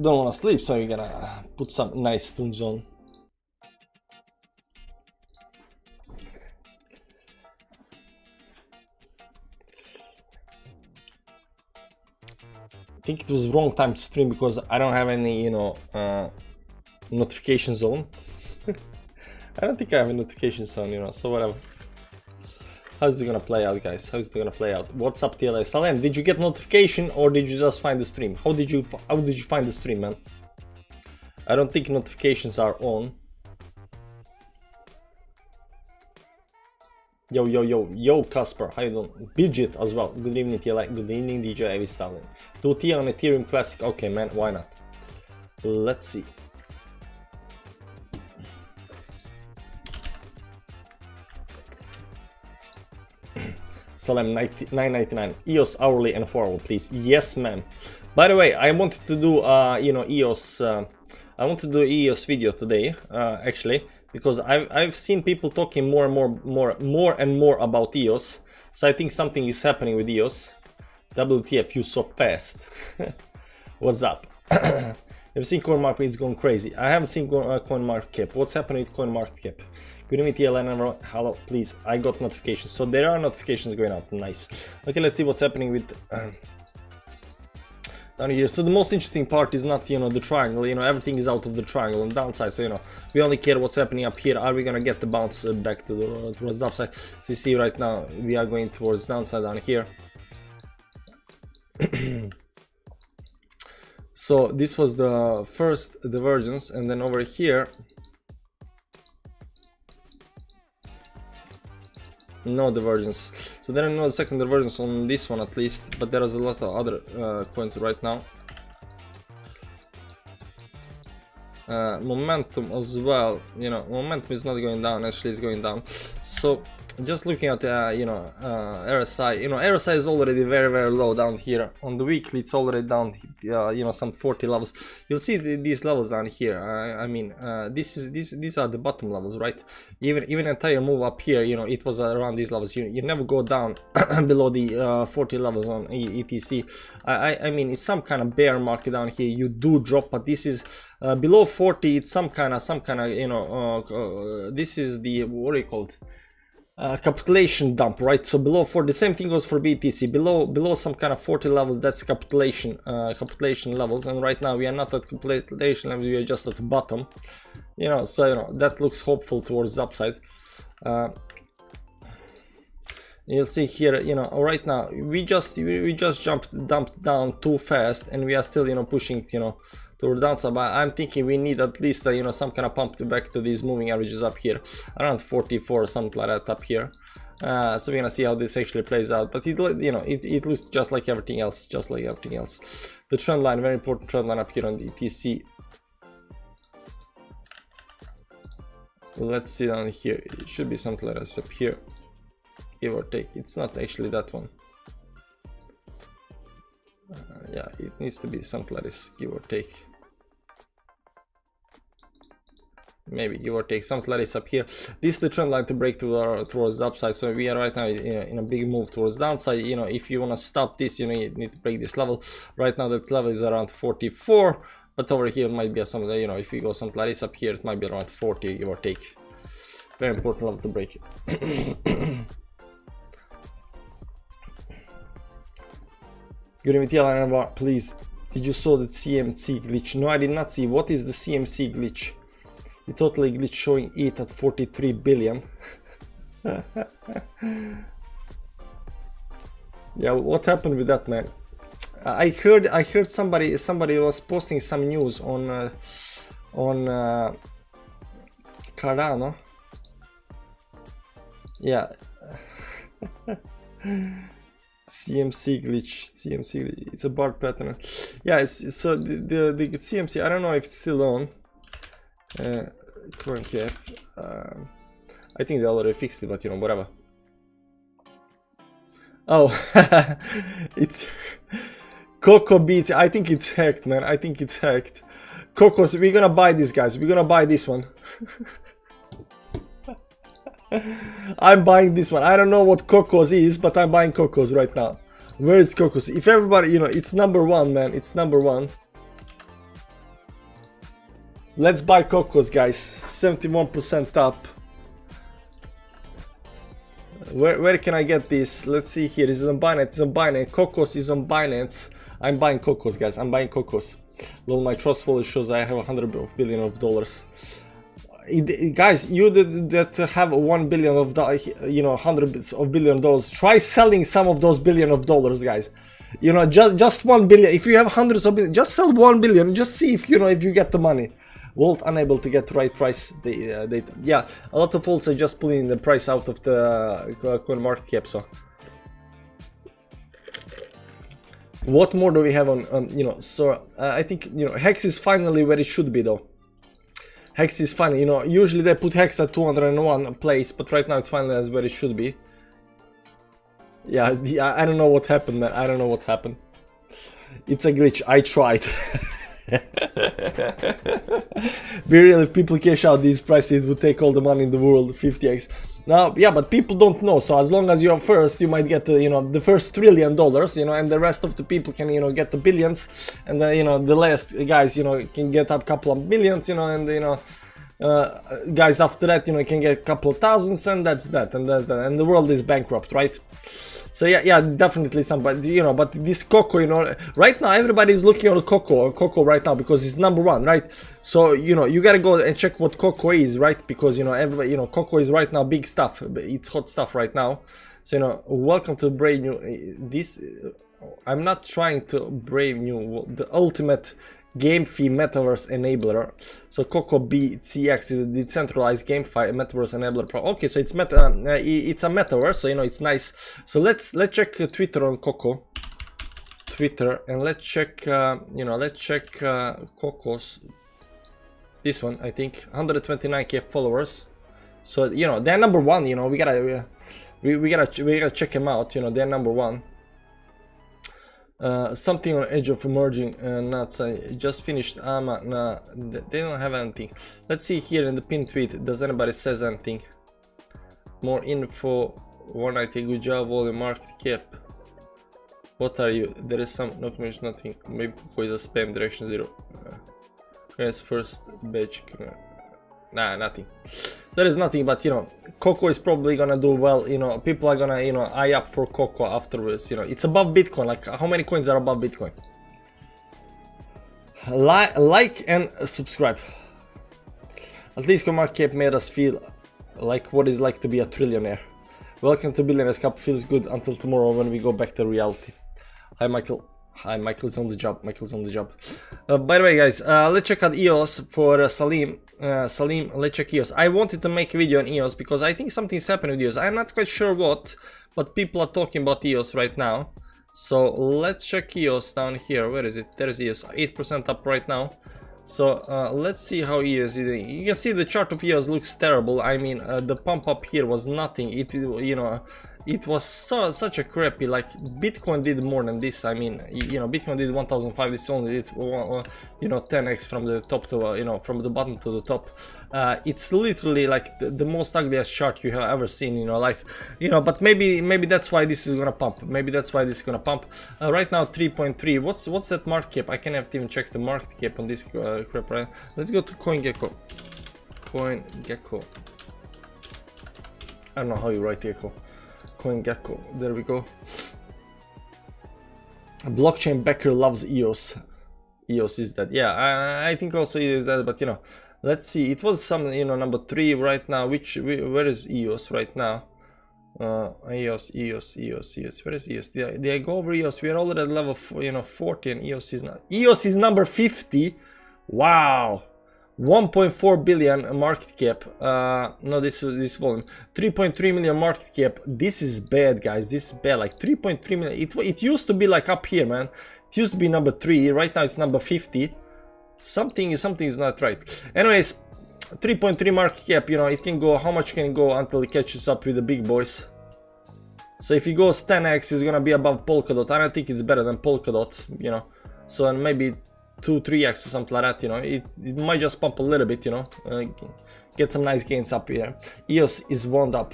don't want to sleep, so you're gonna put some nice tunes on. I think it was wrong time to stream because I don't have any, you know, notifications on. I don't think I have a notifications on, you know, so whatever. How's it gonna play out, guys? How's it gonna play out? What's up, TLS? Salem, did you get notification or did you just find the stream? How did you find the stream, man? I don't think notifications are on. Yo, Casper, how you doing? Bridget as well. Good evening, TLS. Good evening, DJ Avi Stalin. 2T on Ethereum Classic. Okay, man, why not? Let's see. Salem 999 EOS hourly and 4 hour, please. Yes, ma'am. By the way, I wanted to do you know, EOS. I want to do EOS video today, actually, because I've seen people talking more and more about EOS. So I think something is happening with EOS. WTF, you so fast. What's up? I've seen CoinMarket, it's going crazy. I haven't seen CoinMarket. What's happening with CoinMarket? Good evening, TLN. Hello, please. I got notifications. So there are notifications going out. Nice. Okay, let's see what's happening with down here. So the most interesting part is not, you know, the triangle. You know, everything is out of the triangle on the downside. So, you know, we only care what's happening up here. Are we gonna get the bounce back to the towards the upside? So you see right now we are going towards downside down here. So this was the first divergence, and then over here no divergence. So there are no second divergence on this one at least, but there is a lot of other coins right now. Momentum as well, you know, momentum is not going down, actually it's going down. So just looking at you know, RSI, you know, RSI is already very low down here. On the weekly it's already down you know, some 40 levels. You'll see these levels down here. I mean, these are the bottom levels, right? Even entire move up here, you know, it was around these levels. You never go down below the 40 levels on ETC. I mean, it's some kind of bear market down here. You do drop, but this is below 40. It's some kind of you know, this is the, what do you call it? Capitulation dump, right? So below 40, the same thing goes for BTC. Below some kind of 40 level, that's capitulation levels, and right now we are not at capitulation levels, we are just at the bottom, you know. So you know, that looks hopeful towards the upside. You'll see here, you know, right now we just dumped down too fast, and we are still, you know, pushing, you know, toward the downside. But I'm thinking we need at least you know, some kind of pump back to these moving averages up here around 44 or something like that up here. So we're gonna see how this actually plays out, but it, you know, it looks just like everything else, The trend line, very important trend line up here on the ETC. Let's see down here, it should be something like this up here, give or take. It's not actually that one. Yeah, it needs to be something like this, give or take. Maybe give or take something like this up here. This is the trend line to break towards the upside. So we are right now in a big move towards the downside. You know, if you want to stop this, you know, you need to break this level. Right now that level is around 44, but over here it might be something, you know, if you go something like this up here, it might be around 40, give or take. Very important level to break. Good evening, please. Did you saw that CMC glitch? No, I did not see. What is the CMC glitch? It totally glitch showing it at 43 billion. Yeah, what happened with that, man? I heard somebody was posting some news on Cardano. Yeah. CMC glitch, it's a bar pattern. Yeah, so the CMC, I don't know if it's still on. Current cap, I think they already fixed it, but you know, whatever. Oh, it's Coco beats. I think it's hacked, man. I think it's hacked. Cocos, we're gonna buy this, guys. We're gonna buy this one. I'm buying this one. I don't know what Cocos is, but I'm buying Cocos right now. Where is Cocos? If everybody, you know, it's number one, man. It's number one. Let's buy Cocos, guys. 71% up. Where can I get this? Let's see here. Is it on Binance? It's on Binance. Cocos is on Binance. I'm buying Cocos, guys. I'm buying Cocos. Lol, my trust wallet shows I have $100 billion. Guys, you that have $1 billion, you know, hundreds of $1 billion. Try selling some of those $1 billion, guys. You know, just 1 billion. If you have hundreds of billion, just sell 1 billion. Just see if you know if you get the money. Vault unable to get the right price data. Yeah, a lot of vaults are just pulling the price out of the coin market cap. So, what more do we have on you know? So I think you know Hex is finally where it should be though. Hex is finally, you know, usually they put Hex at 201 place, but right now it's finally as where it should be. Yeah, I don't know what happened, man. I don't know what happened. It's a glitch. I tried. Be real, if people cash out these prices, it would take all the money in the world, 50x. Now, yeah, but people don't know. So as long as you're first, you might get, you know, the first $1 trillion, you know, and the rest of the people can, you know, get the billions, and then, you know, the last guys, you know, can get up a couple of millions, you know, and you know, guys after that, you know, can get a couple of thousands, and that's that, and that's that, and the world is bankrupt, right? So yeah, definitely somebody, you know, but this Coco, you know, right now everybody is looking on Coco right now because it's #1, right? So, you know, you gotta go and check what Coco is, right? Because, you know, everybody, you know, Coco is right now big stuff. It's hot stuff right now. So, you know, welcome to brave new, this, I'm not trying to brave new, the ultimate GameFi metaverse enabler. So Coco BCX is a decentralized GameFi metaverse enabler pro. Okay, so it's it's a metaverse, so you know it's nice. So let's check Twitter on Coco. Twitter, and let's check you know, let's check Coco's, this one, I think 129k followers. So you know they're #1. You know we gotta check them out. You know they're #1. Something on edge of emerging nuts. I just finished nah, they don't have anything. Let's see here in the pinned tweet, does anybody says anything? More info, 190, good job, all the market cap. What are you? There is some, not much, nothing. Maybe Coco is a spam, direction 0. First batch, nah, nothing. There is nothing, but you know, Coco is probably gonna do well. You know, people are gonna, you know, eye up for Coco afterwards. You know, it's above Bitcoin. Like, how many coins are above Bitcoin? Like and subscribe. At least market cap made us feel like what it's like to be a trillionaire. Welcome to Billionaires Cup. Feels good until tomorrow when we go back to reality. Hi, Michael. Hi, Michael's on the job. Michael's on the job. By the way, guys, let's check out EOS for Salim. Salim, let's check EOS. I wanted to make a video on EOS because I think something's happening with EOS. I'm not quite sure what, but people are talking about EOS right now. So let's check EOS down here. Where is it? There is EOS. 8% up right now. So let's see how EOS is doing. You can see the chart of EOS looks terrible. I mean, the pump up here was nothing. It, you know, it was such a crappy, like Bitcoin did more than this. I mean, you know, Bitcoin did 1005, this only did you know, 10x from the top to you know, from the bottom to the top. It's literally like the most ugliest chart you have ever seen in your life, you know. But maybe that's why this is gonna pump. Maybe that's why this is gonna pump. Right now 3.3. What's that market cap? I can't even check the market cap on this crap, right? Let's go to CoinGecko. CoinGecko. I don't know how you write Gecko. CoinGecko, there we go. Blockchain backer loves EOS. EOS is that. Yeah, I think also it is that, but you know, let's see. It was some, you know, #3 right now. Where is EOS right now? EOS. Where is EOS? Did I go over EOS? We are already at level, you know, 40, and EOS is not. EOS is number 50. Wow. 1.4 billion market cap. No, this volume. 3.3 million market cap. This is bad, guys. This is bad. Like 3.3 million. It used to be like up here, man. It used to be #3. Right now it's number 50. Something is not right. Anyways, 3.3 market cap. You know, it can go. How much can it go until it catches up with the big boys? So if it goes 10x, it's gonna be above Polkadot. I don't think it's better than Polkadot. You know, so and maybe 2-3x or something like that, you know. It might just pump a little bit, you know, get some nice gains up here. EOS is wound up.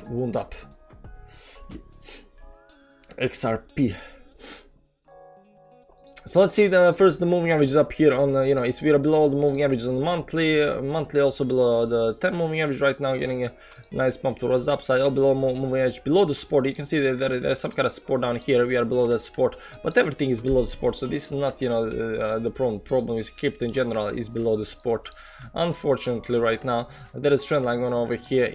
XRP. So let's see first the moving averages up here on you know, we are below the moving averages on monthly, monthly also below the 10 moving average right now, getting a nice pump towards the upside, or below moving average, below the support. You can see that there's some kind of support down here. We are below the support, but everything is below the support. So this is not, you know, the problem is crypto in general is below the support. Unfortunately, right now there is trend line going over here.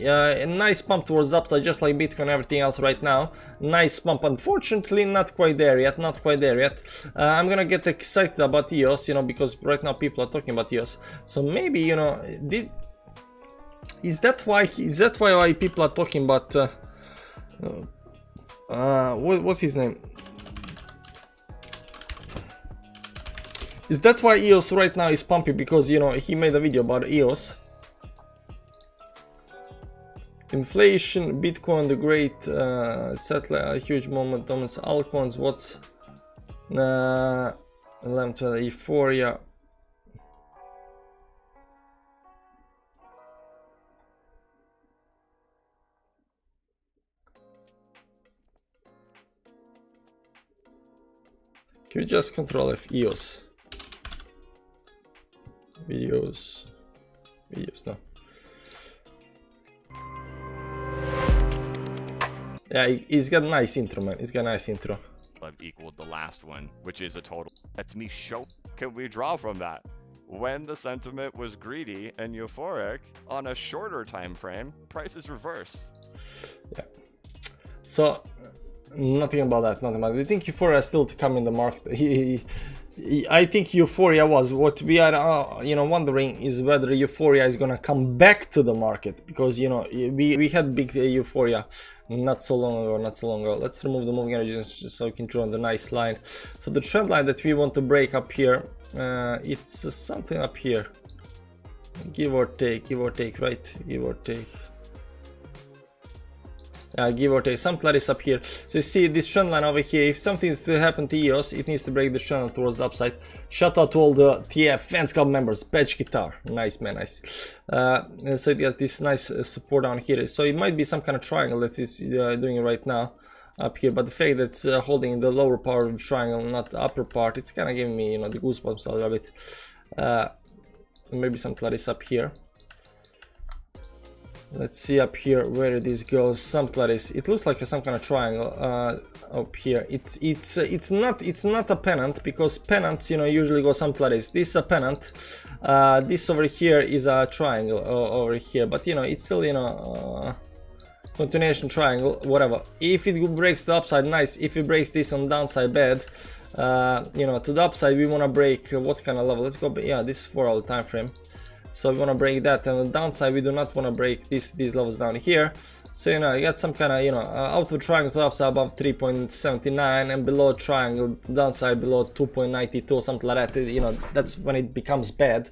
A nice pump towards the upside, just like Bitcoin, everything else right now. Nice pump. Unfortunately, not quite there yet. Not quite there yet. I'm gonna get excited about EOS, you know, because right now people are talking about EOS. So maybe, you know, is that why people are talking about what's his name? Is that why EOS right now is pumping? Because, you know, he made a video about EOS. Inflation, Bitcoin, the great settler, a huge moment, dominance, altcoins, what's euphoria. Can we just control F EOS? Videos, no. Yeah, he's got a nice intro, man. He's got a nice intro. I've equaled the last one, which is a total. That's me show. Can we draw from that? When the sentiment was greedy and euphoric on a shorter time frame, prices reverse. Yeah. So nothing about that. Nothing about it. I think euphoria is still to come in the market. I think euphoria was what we are, you know, wondering is whether euphoria is gonna come back to the market, because, you know, we had big euphoria not so long ago. Let's remove the moving averages so we can draw the nice line. So the trend line that we want to break up here, it's something up here, give or take, right? Give or take. Give or take, something like this up here. So you see this trend line over here. If something is to happen to EOS, it needs to break the trend line towards the upside. Shout out to all the TF fans club members. Patch guitar, nice man, nice. So it has this nice support down here. So it might be some kind of triangle that is doing it right now up here. But the fact that it's holding the lower part of the triangle, not the upper part, it's kind of giving me, you know, the goosebumps a little bit. Maybe something like this up here. Let's see up here where this goes. Something like this. It looks like some kind of triangle up here. It's not a pennant, because pennants, you know, usually go something like this. This is a pennant. This over here is a triangle over here, but, you know, it's still, you know, continuation triangle, whatever. If it breaks the upside, nice. If it breaks this on downside, bad. You know, to the upside we want to break what kind of level? Let's go. Yeah, this is 4 hour time frame. So we want to break that, and on the downside we do not want to break these levels down here. So, you know, you got some kind of, you know, out of triangle to upside above 3.79 and below triangle downside below 2.92 or something like that. You know, that's when it becomes bad.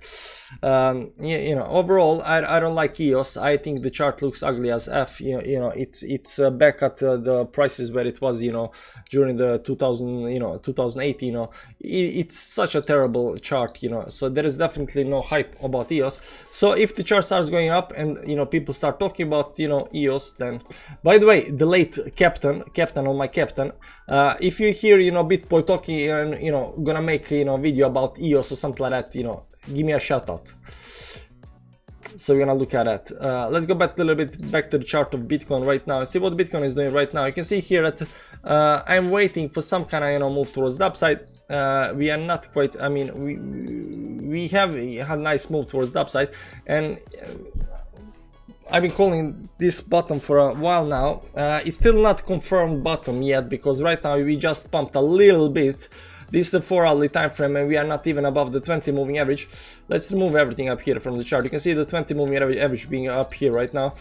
You know, overall I don't like EOS. I think the chart looks ugly as F. You know, it's back at the prices where it was, you know, during the 2008. You know, it's such a terrible chart, you know. So there is definitely no hype about EOS. So if the chart starts going up and, you know, people start talking about, you know, EOS, then, by the way, the late captain on my captain, if you hear, you know, BitBoy talking and, you know, gonna make, you know, video about EOS or something like that, you know, give me a shout out. So we're gonna look at that. Let's go back a little bit back to the chart of Bitcoin right now. See what Bitcoin is doing right now. You can see here that I'm waiting for some kind of, you know, move towards the upside. We are not quite, I mean, we have had a nice move towards the upside, and I've been calling this bottom for a while now. It's still not confirmed bottom yet, because right now we just pumped a little bit. This is the 4 hourly time frame, and we are not even above the 20 moving average. Let's remove everything up here from the chart. You can see the 20 moving average being up here right now.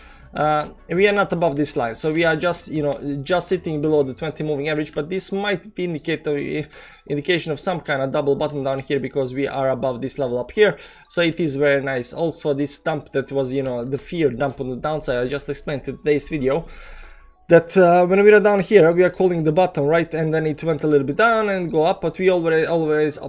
We are not above this line, so we are just, you know, just sitting below the 20 moving average. But this might be indication of some kind of double bottom down here, because we are above this level up here. So it is very nice. Also, this dump that was, you know, the fear dump on the downside, I just explained in today's video. that when we are down here, we are calling the bottom, right? And then it went a little bit down and go up, but we always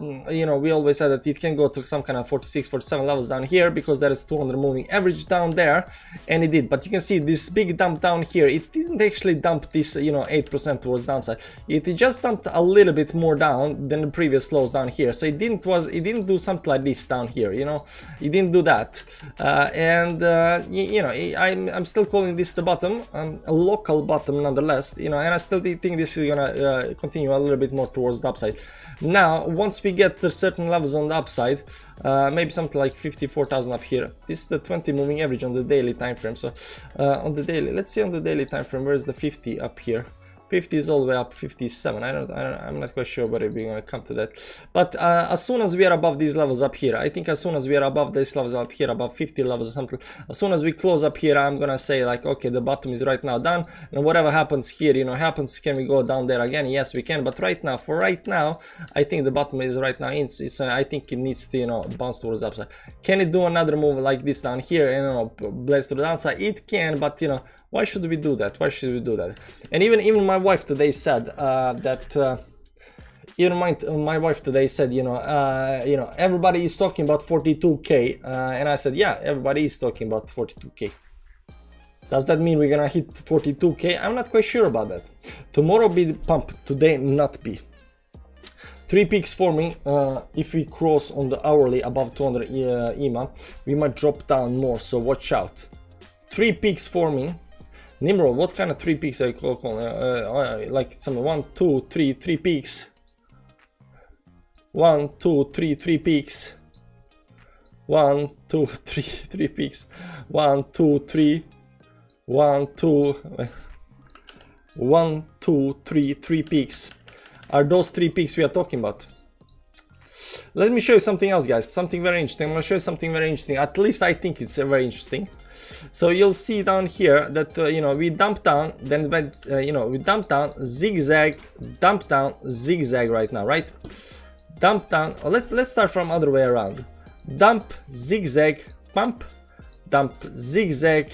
you know, we always said that it can go to some kind of 46, 47 levels down here because there is 200 moving average down there, and it did. But you can see this big dump down here. It didn't actually dump this, you know, 8% towards downside. It just dumped a little bit more down than the previous lows down here. So it didn't do something like this down here, you know. It didn't do that, you know, I'm still calling this the bottom, a local bottom nonetheless, you know, and I still think this is gonna continue a little bit more towards the upside. Now, once we get to certain levels on the upside, maybe something like 54,000 up here. This is the 20 moving average on the daily time frame. So on the daily, let's see on the daily time frame, where's the 50 up here? 50 is all the way up 57. I'm not quite sure whether we're gonna come to that. But as soon as we are above these levels up here, I think as soon as we are above these levels up here, above 50 levels or something, as soon as we close up here, I'm gonna say like, okay, the bottom is right now done, and whatever happens here, you know, happens. Can we go down there again? Yes, we can. But right now, for right now, I think the bottom is right now in. I think it needs to, you know, bounce towards the upside. Can it do another move like this down here and, you know, blaze to the downside? It can, but you know, why should we do that? Why should we do that? And even my wife today said even my wife today said, you know, everybody is talking about 42k, and I said, yeah, everybody is talking about 42k. Does that mean we're gonna hit 42k? I'm not quite sure about that. Tomorrow be the pump, today not be. 3 peaks forming. If we cross on the hourly above 200 EMA, we might drop down more, so watch out. 3 peaks forming. Nimrod, what kind of 3 peaks are you calling? Like some 1, 2, 3, 3 peaks. 1, 2, 3, 3 peaks. 1, 2, 3, 3 peaks. 1, 2, 3. 1, 2. 1, 2, 3, 3 peaks. Are those 3 peaks we are talking about? Let me show you something else, guys. Something very interesting. I'm gonna show you something very interesting. At least I think it's very interesting. So you'll see down here that you know, we dump down, then went, you know, we dump down, zigzag, dump down, zigzag right now, right? Dump down. Oh, let's start from other way around. Dump, zigzag, pump, dump, zigzag,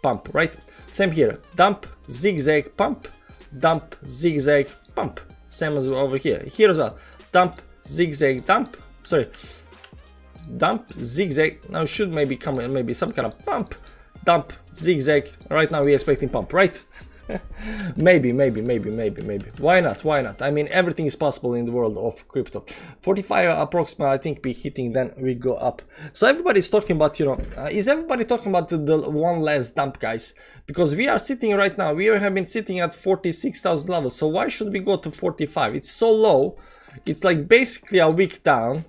pump, right? Same here. Dump, zigzag, pump, dump, zigzag, pump. Same as over here. Here as well. Dump, zigzag, dump. Sorry. Dump, zigzag. Now should maybe come in maybe some kind of pump, dump, zigzag. Right now we're expecting pump, right? maybe. Why not? I mean, everything is possible in the world of crypto. 45 approximately, I think, be hitting, then we go up. So everybody's talking about, you know, is everybody talking about the one last dump, guys? Because we are sitting right now, we have been sitting at 46,000 levels. So why should we go to 45? It's so low. It's like basically a week down.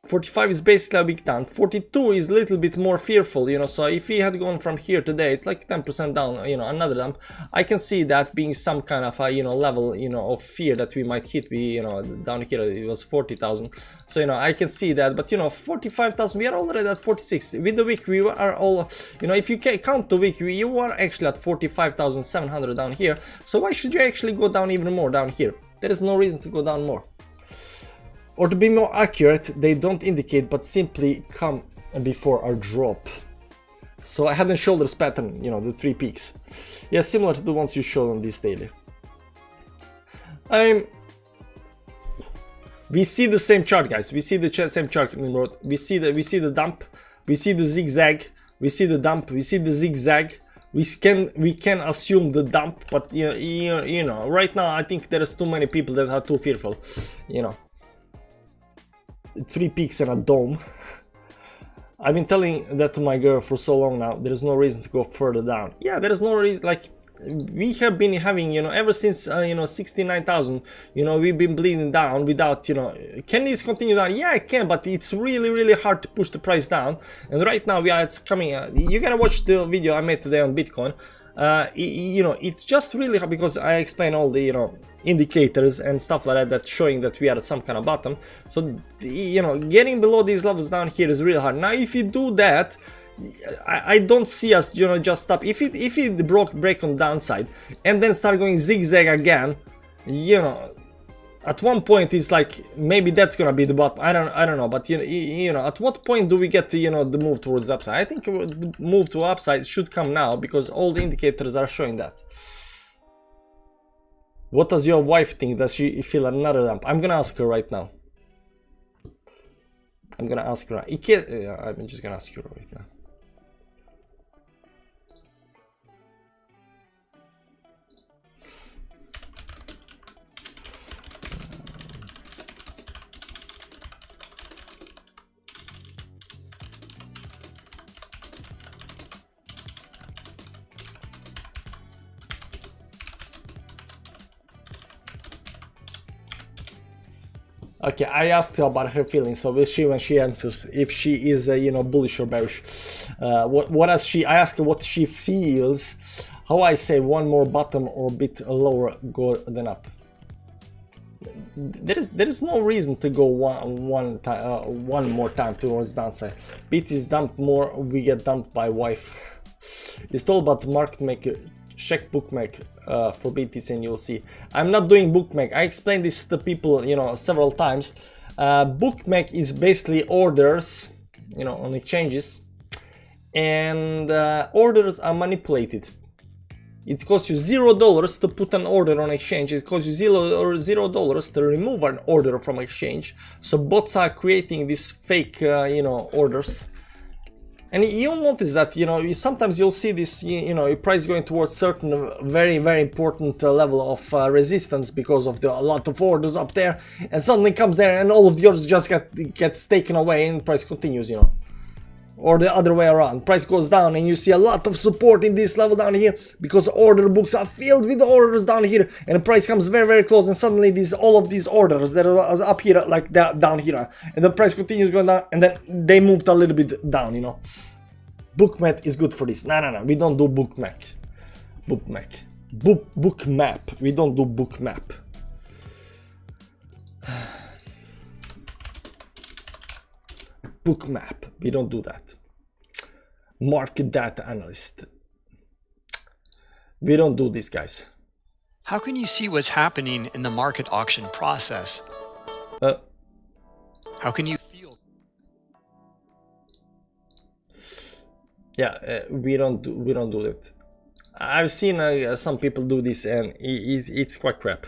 45 is basically a big down. 42 is a little bit more fearful, you know. So if he had gone from here today, it's like 10% down, you know, another dump. I can see that being some kind of a, you know, level, you know, of fear that we might hit. We, you know, down here it was 40,000. So, you know, I can see that. But, you know, 45,000, we are already at 46. With the week, we are all, you know, if you count the week, you are actually at 45,700 down here. So why should you actually go down even more down here? There is no reason to go down more. Or to be more accurate, they don't indicate but simply come before our drop. So I head and shoulders pattern, you know, the 3 peaks. Yeah, similar to the ones you showed on this daily. We see the same chart, guys. We see the same chart. We see the dump, we see the zigzag, we see the dump, we see the zigzag. We can assume the dump, but you know, right now I think there's too many people that are too fearful, you know. 3 peaks and a dome. I've been telling that to my girl for so long now. There is no reason to go further down. Yeah, there is no reason. Like, we have been having, you know, ever since you know, 69,000, you know, we've been bleeding down without, you know, can this continue down? Yeah, it can, but it's really hard to push the price down. And right now it's coming. You gotta watch the video I made today on Bitcoin. You know, it's just really hard because I explain all the, you know, indicators and stuff like that, that's showing that we are at some kind of bottom. So, you know, getting below these levels down here is really hard. Now, if you do that, I don't see us, you know, just stop. If it break on downside and then start going zigzag again, you know, at one point it's like maybe that's gonna be the bottom. I don't know, but you know, at what point do we get to, you know, the move towards the upside? I think the move to upside should come now because all the indicators are showing that. What does your wife think? Does she feel another dump? I'm gonna ask her right now. I'm gonna ask her. I'm just gonna ask her right now. Okay, I asked her about her feelings, so we'll see when she answers if she is, you know, bullish or bearish. What does she? I asked her what she feels. How I say, one more bottom or a bit lower go than up. There is no reason to go one more time towards downside. Bit is dumped more, we get dumped by wife. It's all about market maker. Check bookmake for BTC and you'll see. I'm not doing bookmake. I explained this to people, you know, several times. Bookmake is basically orders, you know, on exchanges, and orders are manipulated. It costs you $0 to put an order on exchange. It costs you $0 to remove an order from exchange. So bots are creating these fake, you know, orders. And you'll notice that, you know, sometimes you'll see this, you know, price going towards certain very important level of resistance because of a lot of orders up there, and suddenly comes there and all of the orders just gets taken away and price continues, you know. Or the other way around, price goes down and you see a lot of support in this level down here because order books are filled with orders down here, and the price comes very close, and suddenly all of these orders that are up here like that down here, and the price continues going down, and then they moved a little bit down, you know. Bookmap is good for this. No, we don't do bookmap. Bookmap. We don't do bookmap. Bookmap. We don't do that. Market data analyst. We don't do this, guys. How can you see what's happening in the market auction process? How can you feel? Yeah, we don't do it. I've seen some people do this, and it's quite crap.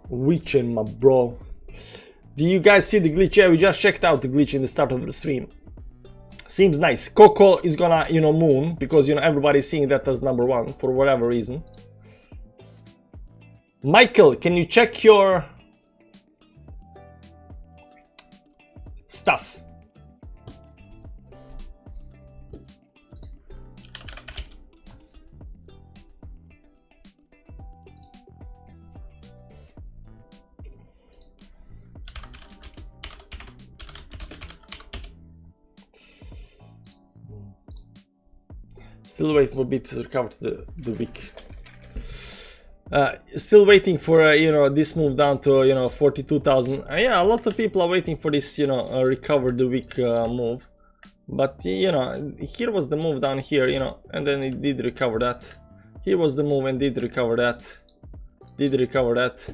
Witching, my bro. Do you guys see the glitch? Yeah, we just checked out the glitch in the start of the stream. Seems nice. Coco is gonna, you know, moon, because, you know, everybody's seeing that as #1 for whatever reason. Michael, can you check your stuff? Still waiting for bit to recover to the week. Still waiting for you know, this move down to, you know, 42,000. Yeah, a lot of people are waiting for this, you know, recover the week move. But you know, here was the move down here, you know, and then it did recover that. Here was the move and did recover that. Did recover that.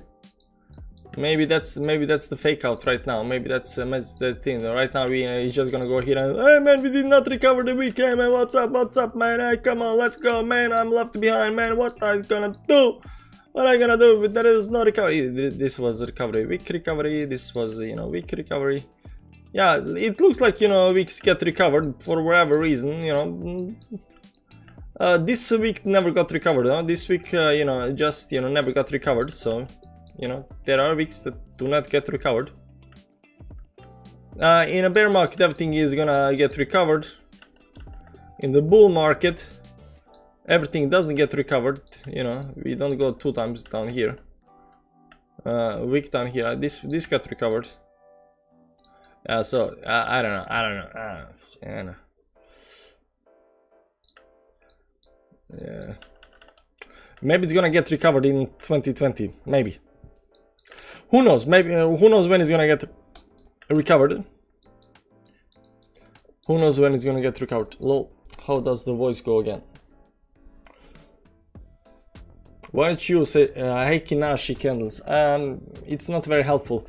Maybe that's the fake out right now. Maybe that's the thing. Right now he's just gonna go here and, hey man, we did not recover the week. Hey man, what's up man? Hey, come on, let's go man. I'm left behind man. What are you gonna do? What are you gonna do? There is no recovery. This was a recovery, weak recovery. This was, you know, weak recovery. Yeah, it looks like, you know, weeks get recovered for whatever reason, you know. This week never got recovered, huh? This week, you know, just, you know, never got recovered. So, you know, there are weeks that do not get recovered. In a bear market, everything is gonna get recovered. In the bull market, everything doesn't get recovered. You know, we don't go 2 times down here. Week down here, this got recovered. So I don't know. Yeah, maybe it's gonna get recovered in 2020. Maybe. Who knows? Maybe who knows when it's gonna get recovered? Who knows when it's gonna get recovered? Lol. How does the voice go again? Why don't you say Heikinashi candles? It's not very helpful.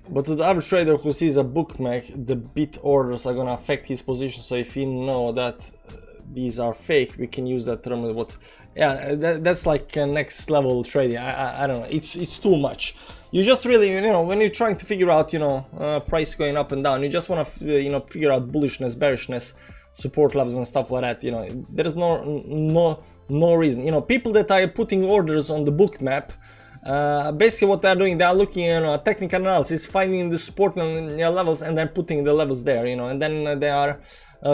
But to the average trader who sees a bookmap, the bid orders are gonna affect his position. So if we know that these are fake, we can use that term. What? Yeah, that's like next level trading. I don't know. It's too much. You just really, you know, when you're trying to figure out, you know, price going up and down, you just want to, you know, figure out bullishness, bearishness, support levels and stuff like that. You know, there is no reason. You know, people that are putting orders on the bookmap. Basically what they're doing, they are looking at technical analysis, finding the support levels and then putting the levels there, you know, and then they are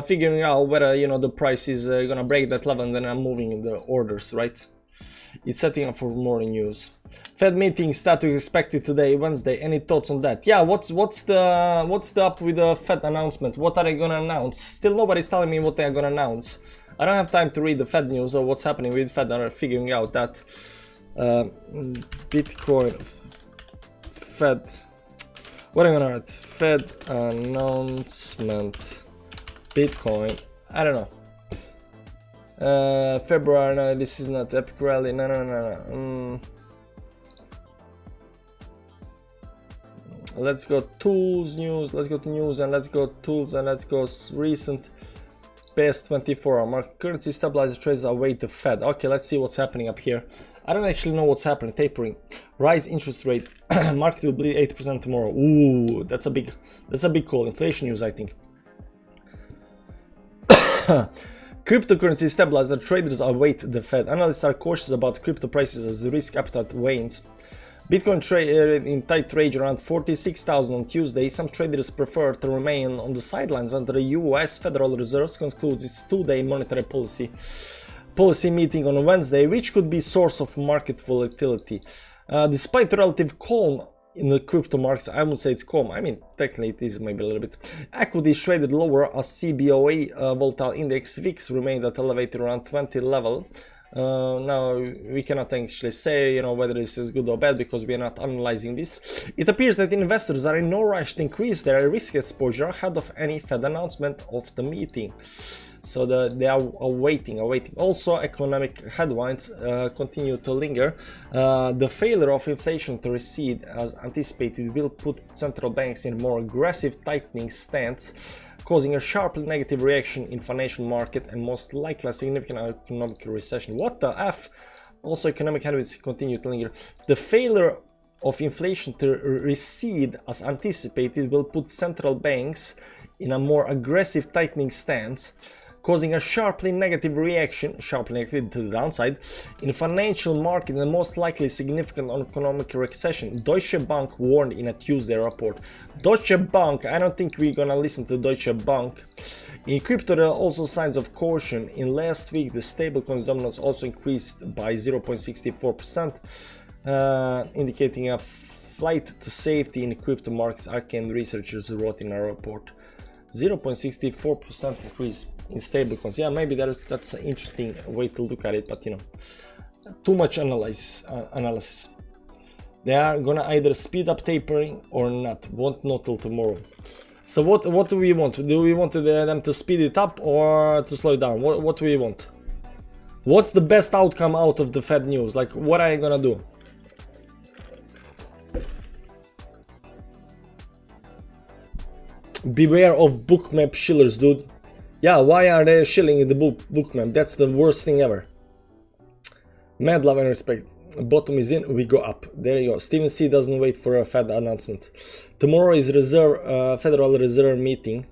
figuring out whether, you know, the price is gonna break that level, and then I'm moving the orders, right? It's setting up for more news. Fed meeting status expected today, Wednesday. Any thoughts on that? Yeah, what's the up with the Fed announcement? What are they gonna announce? Still nobody's telling me what they are gonna announce. I don't have time to read the Fed news or what's happening with Fed. I'm figuring out that. Bitcoin Fed, what am I gonna write? Fed announcement Bitcoin, I don't know. February, no, this is not epic rally, no. Let's go tools, news, let's go to news, and let's go tools, and let's go recent past 24 hour market currency stabilizer trades await the Fed. Okay, let's see what's happening up here. I don't actually know what's happening. Tapering, rise interest rate, market will bleed 8% tomorrow. Ooh, that's a big call. Inflation news, I think. Cryptocurrency stabilizer, traders await the Fed. Analysts are cautious about crypto prices as the risk appetite wanes. Bitcoin traded in tight range around 46,000 on Tuesday. Some traders prefer to remain on the sidelines until the US Federal Reserve concludes its two-day monetary policy meeting on Wednesday, which could be source of market volatility. Despite relative calm in the crypto markets, I would say it's calm. I mean, technically it is maybe a little bit. Equities traded lower as CBOE volatile index VIX remained at elevated around 20 level. Now we cannot actually say, you know, whether this is good or bad because we are not analyzing this. It appears that investors are in no rush to increase their risk exposure ahead of any Fed announcement of the meeting. So they are awaiting. Also, economic headwinds continue to linger. The failure of inflation to recede as anticipated will put central banks in a more aggressive tightening stance, causing a sharply negative reaction in financial market and most likely a significant economic recession. What the F? Also, economic headwinds continue to linger. The failure of inflation to recede as anticipated will put central banks in a more aggressive tightening stance, causing a sharply negative reaction, sharply negative to the downside, in financial market and most likely significant economic recession. Deutsche Bank warned in a Tuesday report. Deutsche Bank, I don't think we're gonna listen to Deutsche Bank. In crypto, there are also signs of caution. In last week, the stablecoins dominance also increased by 0.64%, indicating a flight to safety in crypto markets, Arcane researchers wrote in a report. 0.64% increase in stablecoins. Yeah, maybe that's an interesting way to look at it, but you know, too much analysis. They are gonna either speed up tapering or not. Won't know till tomorrow. So what do we want? Do we want them to speed it up or to slow it down? What do we want? What's the best outcome out of the Fed news? Like, what are you gonna do? Beware of bookmap shillers, dude. Yeah, why are they shilling in the bookmap? That's the worst thing ever. Mad love and respect. Bottom is in, we go up. There you go. Steven C doesn't wait for a Fed announcement. Tomorrow is Federal Reserve meeting.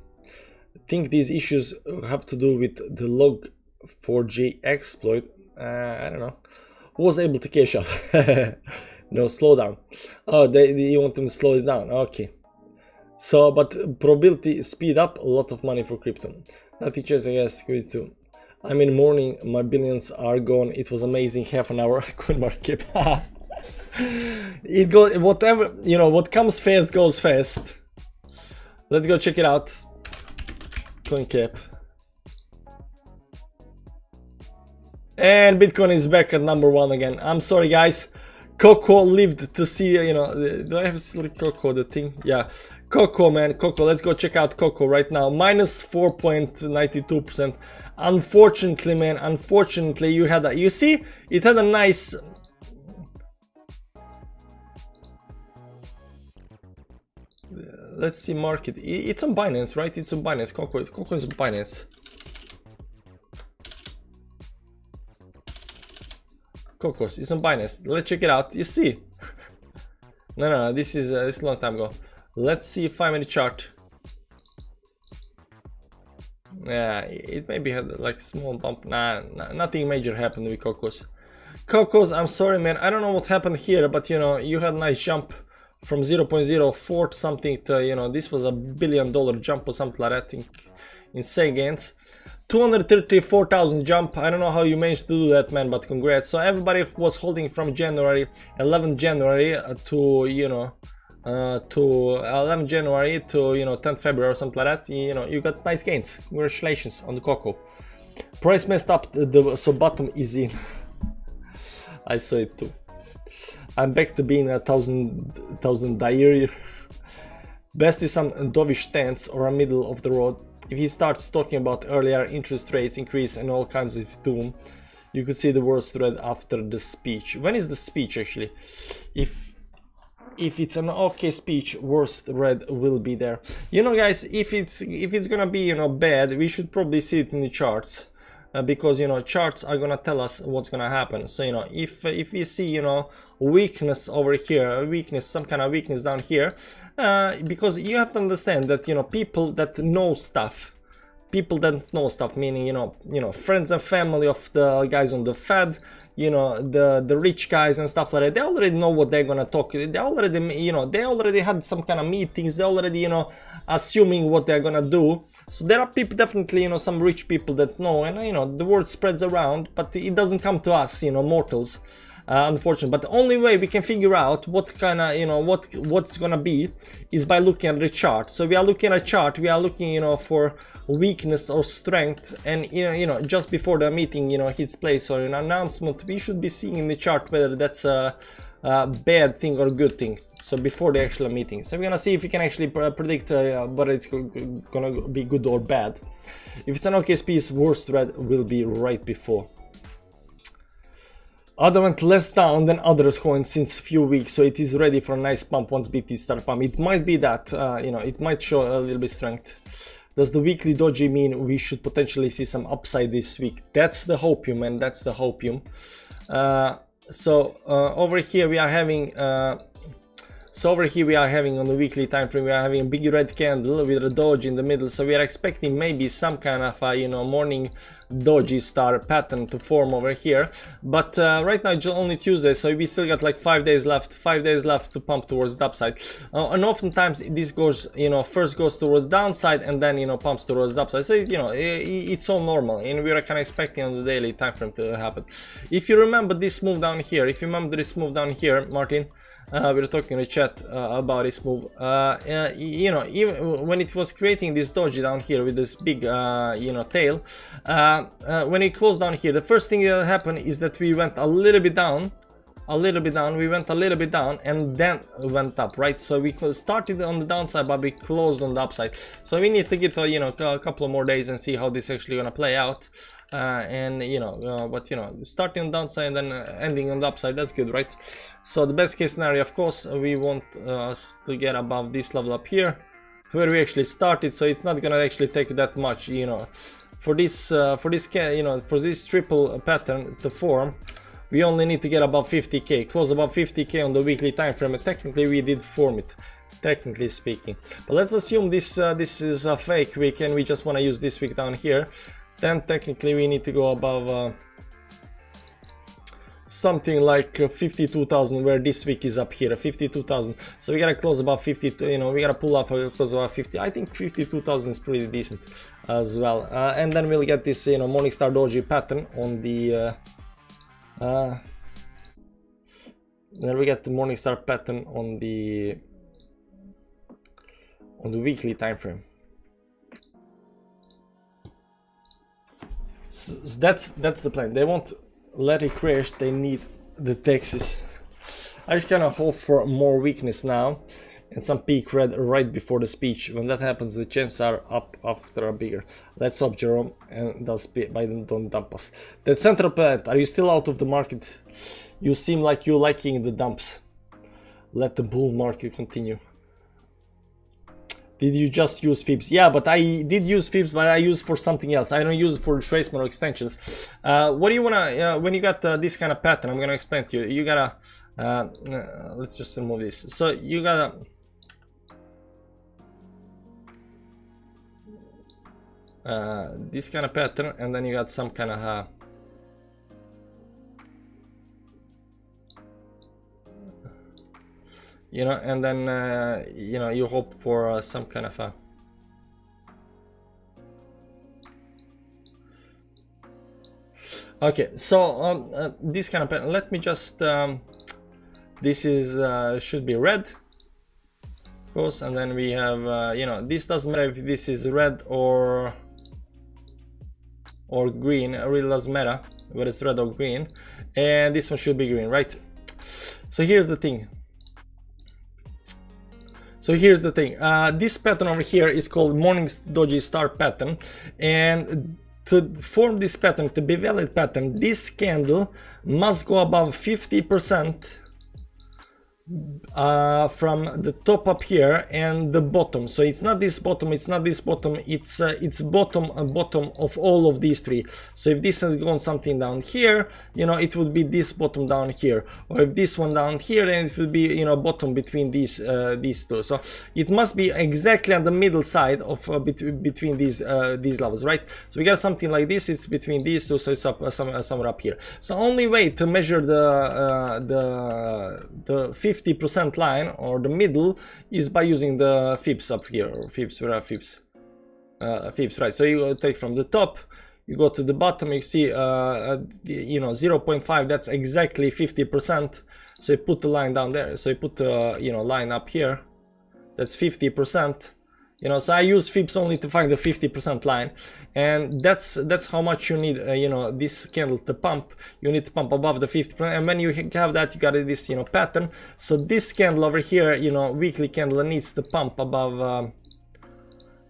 Think these issues have to do with the log4j exploit. I don't know. Who was able to cash out? No, slow down. Oh, you want them to slow it down. Okay. So, but probability speed up, a lot of money for crypto. Nothing changes, I guess, too. I'm in mourning, my billions are gone. It was amazing, half an hour. Coin market. It goes, whatever, you know, what comes fast goes fast. Let's go check it out. Coin cap. And Bitcoin is back at #1 again. I'm sorry, guys. Coco lived to see, you know, do I have still Coco, the thing? Yeah. Coco, man, Coco, let's go check out Coco right now. Minus 4.92%. Unfortunately, man, unfortunately, you had a, you see, it had a nice, let's see market. It's on Binance, right? It's on Binance. Coco is on Binance. Cocos is on Binance. Let's check it out. You see? No, this is a long time ago. Let's see 5-minute chart. Yeah, it maybe had like small bump. Nah, nothing major happened with Cocos. Cocos, I'm sorry, man. I don't know what happened here, but you know, you had a nice jump from 0.04 something to, you know, this was $1 billion jump or something like that. I think insane gains. 234,000 jump. I don't know how you managed to do that, man, but congrats. So everybody was holding from January, 11th January to, you know, to 11th January to, you know, 10th February or something like that. You know, you got nice gains. Congratulations on the Coco. Price messed up, so bottom is in. I saw it too. I'm back to being a thousand diary. Best is some dovish stance or a middle of the road. If he starts talking about earlier interest rates increase and all kinds of doom, you could see the worst thread after the speech. When is the speech actually? If it's an okay speech, worst thread will be there. You know, guys, if it's gonna be, you know, bad, we should probably see it in the charts. Because, you know, charts are gonna tell us what's gonna happen. So, you know, if we see, you know, weakness over here, weakness, some kind of weakness down here, because you have to understand that, you know, people that know stuff, meaning, you know, friends and family of the guys on the Fed, you know, the rich guys and stuff like that, they already know what they're gonna talk. They already, you know, they already had some kind of meetings. They already, you know, assuming what they're gonna do. So there are people, definitely, you know, some rich people that know, and you know, the word spreads around, but it doesn't come to us, you know, mortals, unfortunately. But the only way we can figure out what kind of, you know, what's gonna be is by looking at the chart. So we are looking at a chart. We are looking, you know, for weakness or strength, and you know, just before the meeting, you know, hits place or an announcement, we should be seeing in the chart whether that's a bad thing or a good thing. So before the actual meeting, so we're gonna see if we can actually predict whether it's gonna be good or bad. If it's an okay piece, worst thread will be right before. Other went less down than others coins since few weeks, so it is ready for a nice pump once BT start pump. It might be that, you know, it might show a little bit strength. Does the weekly doji mean we should potentially see some upside this week? That's the hopium, man. That's the hopium. So over here we are having on the weekly time frame, we are having a big red candle with a doji in the middle. So we are expecting maybe some kind of you know, morning doji star pattern to form over here. But right now it's only Tuesday, so we still got like 5 days left. 5 days left to pump towards the upside. And oftentimes this goes, you know, first goes towards the downside and then, you know, pumps towards the upside. So you know, it's all normal, and we are kind of expecting on the daily time frame to happen. If you remember this move down here, Martin. We were talking in the chat about this move. You know, even when it was creating this doji down here with this big, you know, tail, when it closed down here, the first thing that happened is that we went a little bit down, we went a little bit down and then went up, right? So we started on the downside, but we closed on the upside. So we need to get, you know, a couple of more days and see how this actually gonna play out. And you know, but you know, starting on the downside and then ending on the upside, that's good, right? So the best case scenario, of course, we want us to get above this level up here where we actually started. So it's not gonna actually take that much, you know, for this triple pattern to form. We only need to get above 50k, close above 50k on the weekly time frame, and technically we did form it, technically speaking. But let's assume this is a fake week and we just want to use this week down here. Then technically we need to go above something like 52,000, where this week is up here, 52,000. So we gotta close above 50, you know, we gotta pull up close above 50. I think 52,000 is pretty decent as well. And then we'll get this, you know, Morningstar Doji pattern on the then we get the Morningstar pattern on the weekly time frame. So that's the plan. They won't let it crash, they need the Texas. I just kind of hope for more weakness now and some peak red right before the speech. When that happens, the chances are up after a bigger. Let's hope Jerome and does Biden don't dump us. That central plant, are you still out of the market? You seem like you're liking the dumps. Let the bull market continue. Did you just use fibs? Yeah, but I did use fibs, but I use for something else. I don't use it for retracement or extensions. What do you wanna when you got this kind of pattern? I'm gonna explain to you. You gotta let's just remove this. So you gotta this kind of pattern, and then you got some kind of you know, and then you know, you hope for some kind of a okay. So this kind of pattern, let me just this is should be red, of course, and then we have you know, this doesn't matter if this is red or green. It really doesn't matter whether it's red or green, and this one should be green, right? So here's the thing. This pattern over here is called morning doji star pattern, and to form this pattern, to be valid pattern, this candle must go above 50% from the top up here and the bottom. So it's not this bottom, it's not this bottom, it's bottom of all of these three. So if this has gone something down here, you know, it would be this bottom down here, or if this one down here, then it would be, you know, bottom between these two. So it must be exactly on the middle side of between these levels, right? So we got something like this, it's between these two, so it's up somewhere up here. So only way to measure the 50% line or the middle is by using the fibs up here, or fibs, where are fibs? Fibs, right? So you take from the top, you go to the bottom, you see you know, 0.5, that's exactly 50%. So you put the line down there, so you put you know, line up here, that's 50%. You know, so I use fibs only to find the 50% line, and that's how much you need. You know, this candle to pump. You need to pump above the 50%, and when you have that, you got this, you know, pattern. So this candle over here, you know, weekly candle, needs to pump above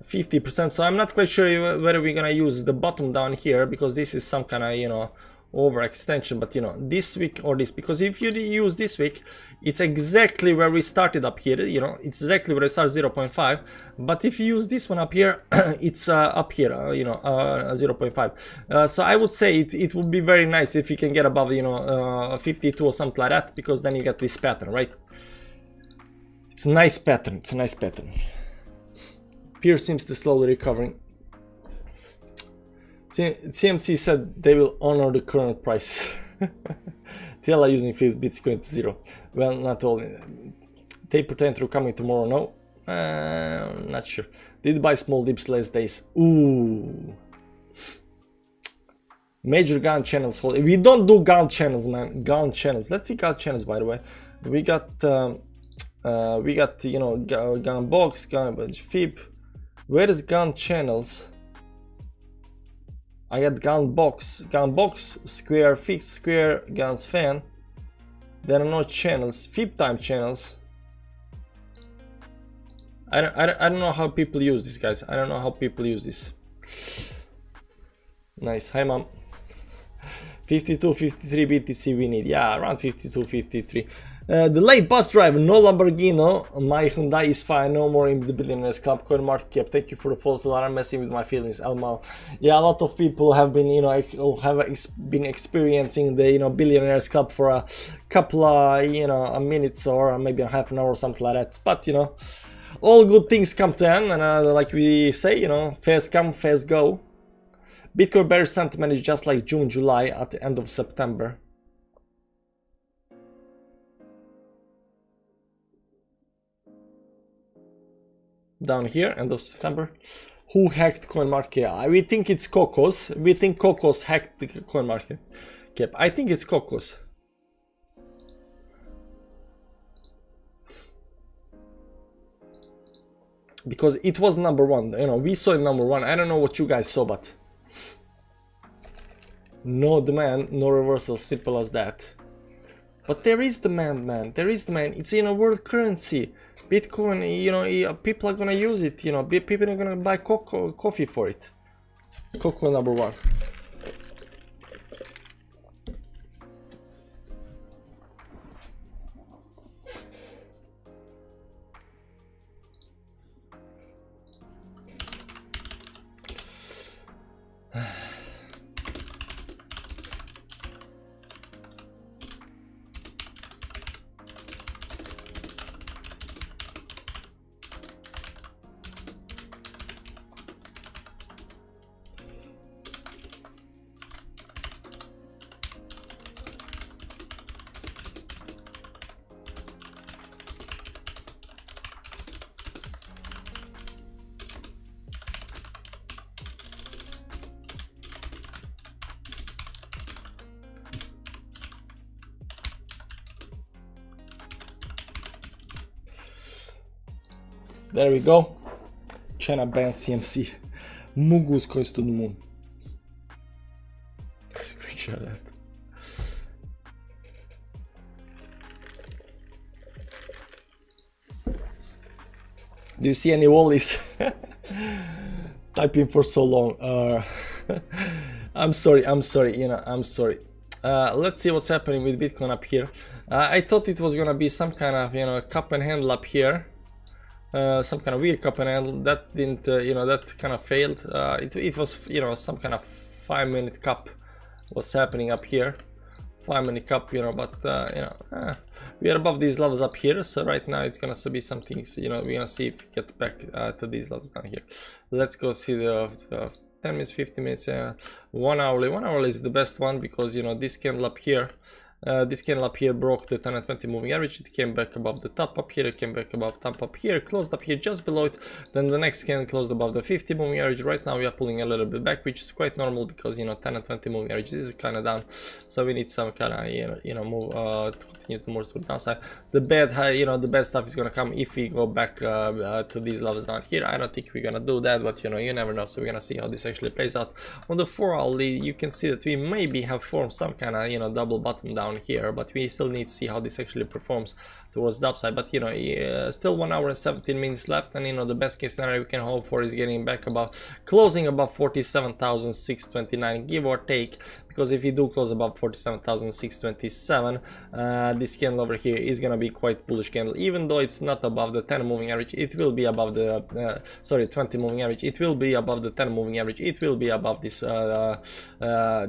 50%. So I'm not quite sure whether we're gonna use the bottom down here, because this is some kind of, you know, overextension. But you know, this week or this, because if you use this week, it's exactly where we started up here, you know, it's exactly where it starts, 0.5. but if you use this one up here, it's up here, you know, 0.5. So I would say it would be very nice if you can get above, you know, 52 or something like that, because then you get this pattern, right? It's a nice pattern, it's a nice pattern. Peer seems to slowly recovering. CMC said they will honor the current price. TL using 5 bits going to 0. Well, not all. They pretend to coming tomorrow. No, not sure. Did buy small dips last days. Ooh. Major gun channels. We don't do gun channels, man. Gun channels. Let's see gun channels. By the way, we got you know, gun box, gun fib. Where is gun channels? I got gun box, square, fixed, square, guns fan. There are no channels, fib time channels. I don't know how people use this, guys. I don't know how people use this. Nice. Hi, mom. 52, 53 BTC we need. Yeah, around 52, 53. The late bus driver, no Lamborghini. My Hyundai is fine. No more in the billionaires club. Coin market cap. Thank you for the false alarm. Messing with my feelings, Elmo. Yeah, a lot of people have been, you know, been experiencing the, you know, billionaires club for a couple of, you know, minutes or maybe a half an hour or something like that. But you know, all good things come to end, and like we say, you know, fast come, fast go. Bitcoin bearish sentiment is just like June, July at the end of September. Down here, end of September. Who hacked CoinMarketCap? We think it's Coco's. We think Coco's hacked the CoinMarketCap. I think it's Coco's. Because it was number one. You know, we saw it number one. I don't know what you guys saw, but no demand, no reversal, simple as that. But there is demand, man. There is demand. It's in a world currency. Bitcoin, you know, people are gonna use it, you know, people are gonna buy coffee for it. Coco number one. There we go. China banned CMC. Mugus coins to the moon. Screenshot that. Do you see any wallies? Typing for so long. I'm sorry, you know, I'm sorry. Let's see what's happening with Bitcoin up here. I thought it was gonna be some kind of, you know, cup and handle up here. Some kind of weird cup and handle. That didn't, you know, that kind of failed. It was, you know, some kind of 5-minute cup was happening up here. 5-minute cup, you know, but, you know, we are above these levels up here. So right now it's gonna be some things, you know, we're gonna see if we get back to these levels down here. Let's go see the 10 minutes, 50 minutes, 1 hourly. 1 hourly is the best one because, you know, this candle up here, broke the 10 and 20 moving average. It came back above the top up here, it came back above top up here, closed up here just below it. Then the next candle closed above the 50 moving average. Right now we are pulling a little bit back, which is quite normal because, you know, 10 and 20 moving average is kind of down, so we need some kind of, you know, move to continue to move to the downside. The bad high, you know, the bad stuff is gonna come if we go back to these levels down here. I don't think we're gonna do that, but, you know, you never know. So we're gonna see how this actually plays out. On the 4 hourly, you can see that we maybe have formed some kind of, you know, double bottom down here, but we still need to see how this actually performs towards the upside. But, you know, still 1 hour and 17 minutes left, and, you know, the best case scenario we can hope for is getting back above, closing above 47,629, give or take, because if we do close above 47,627, this candle over here is gonna be quite bullish candle. Even though it's not above the 10 moving average, it will be above the 20 moving average, it will be above the 10 moving average, it will be above this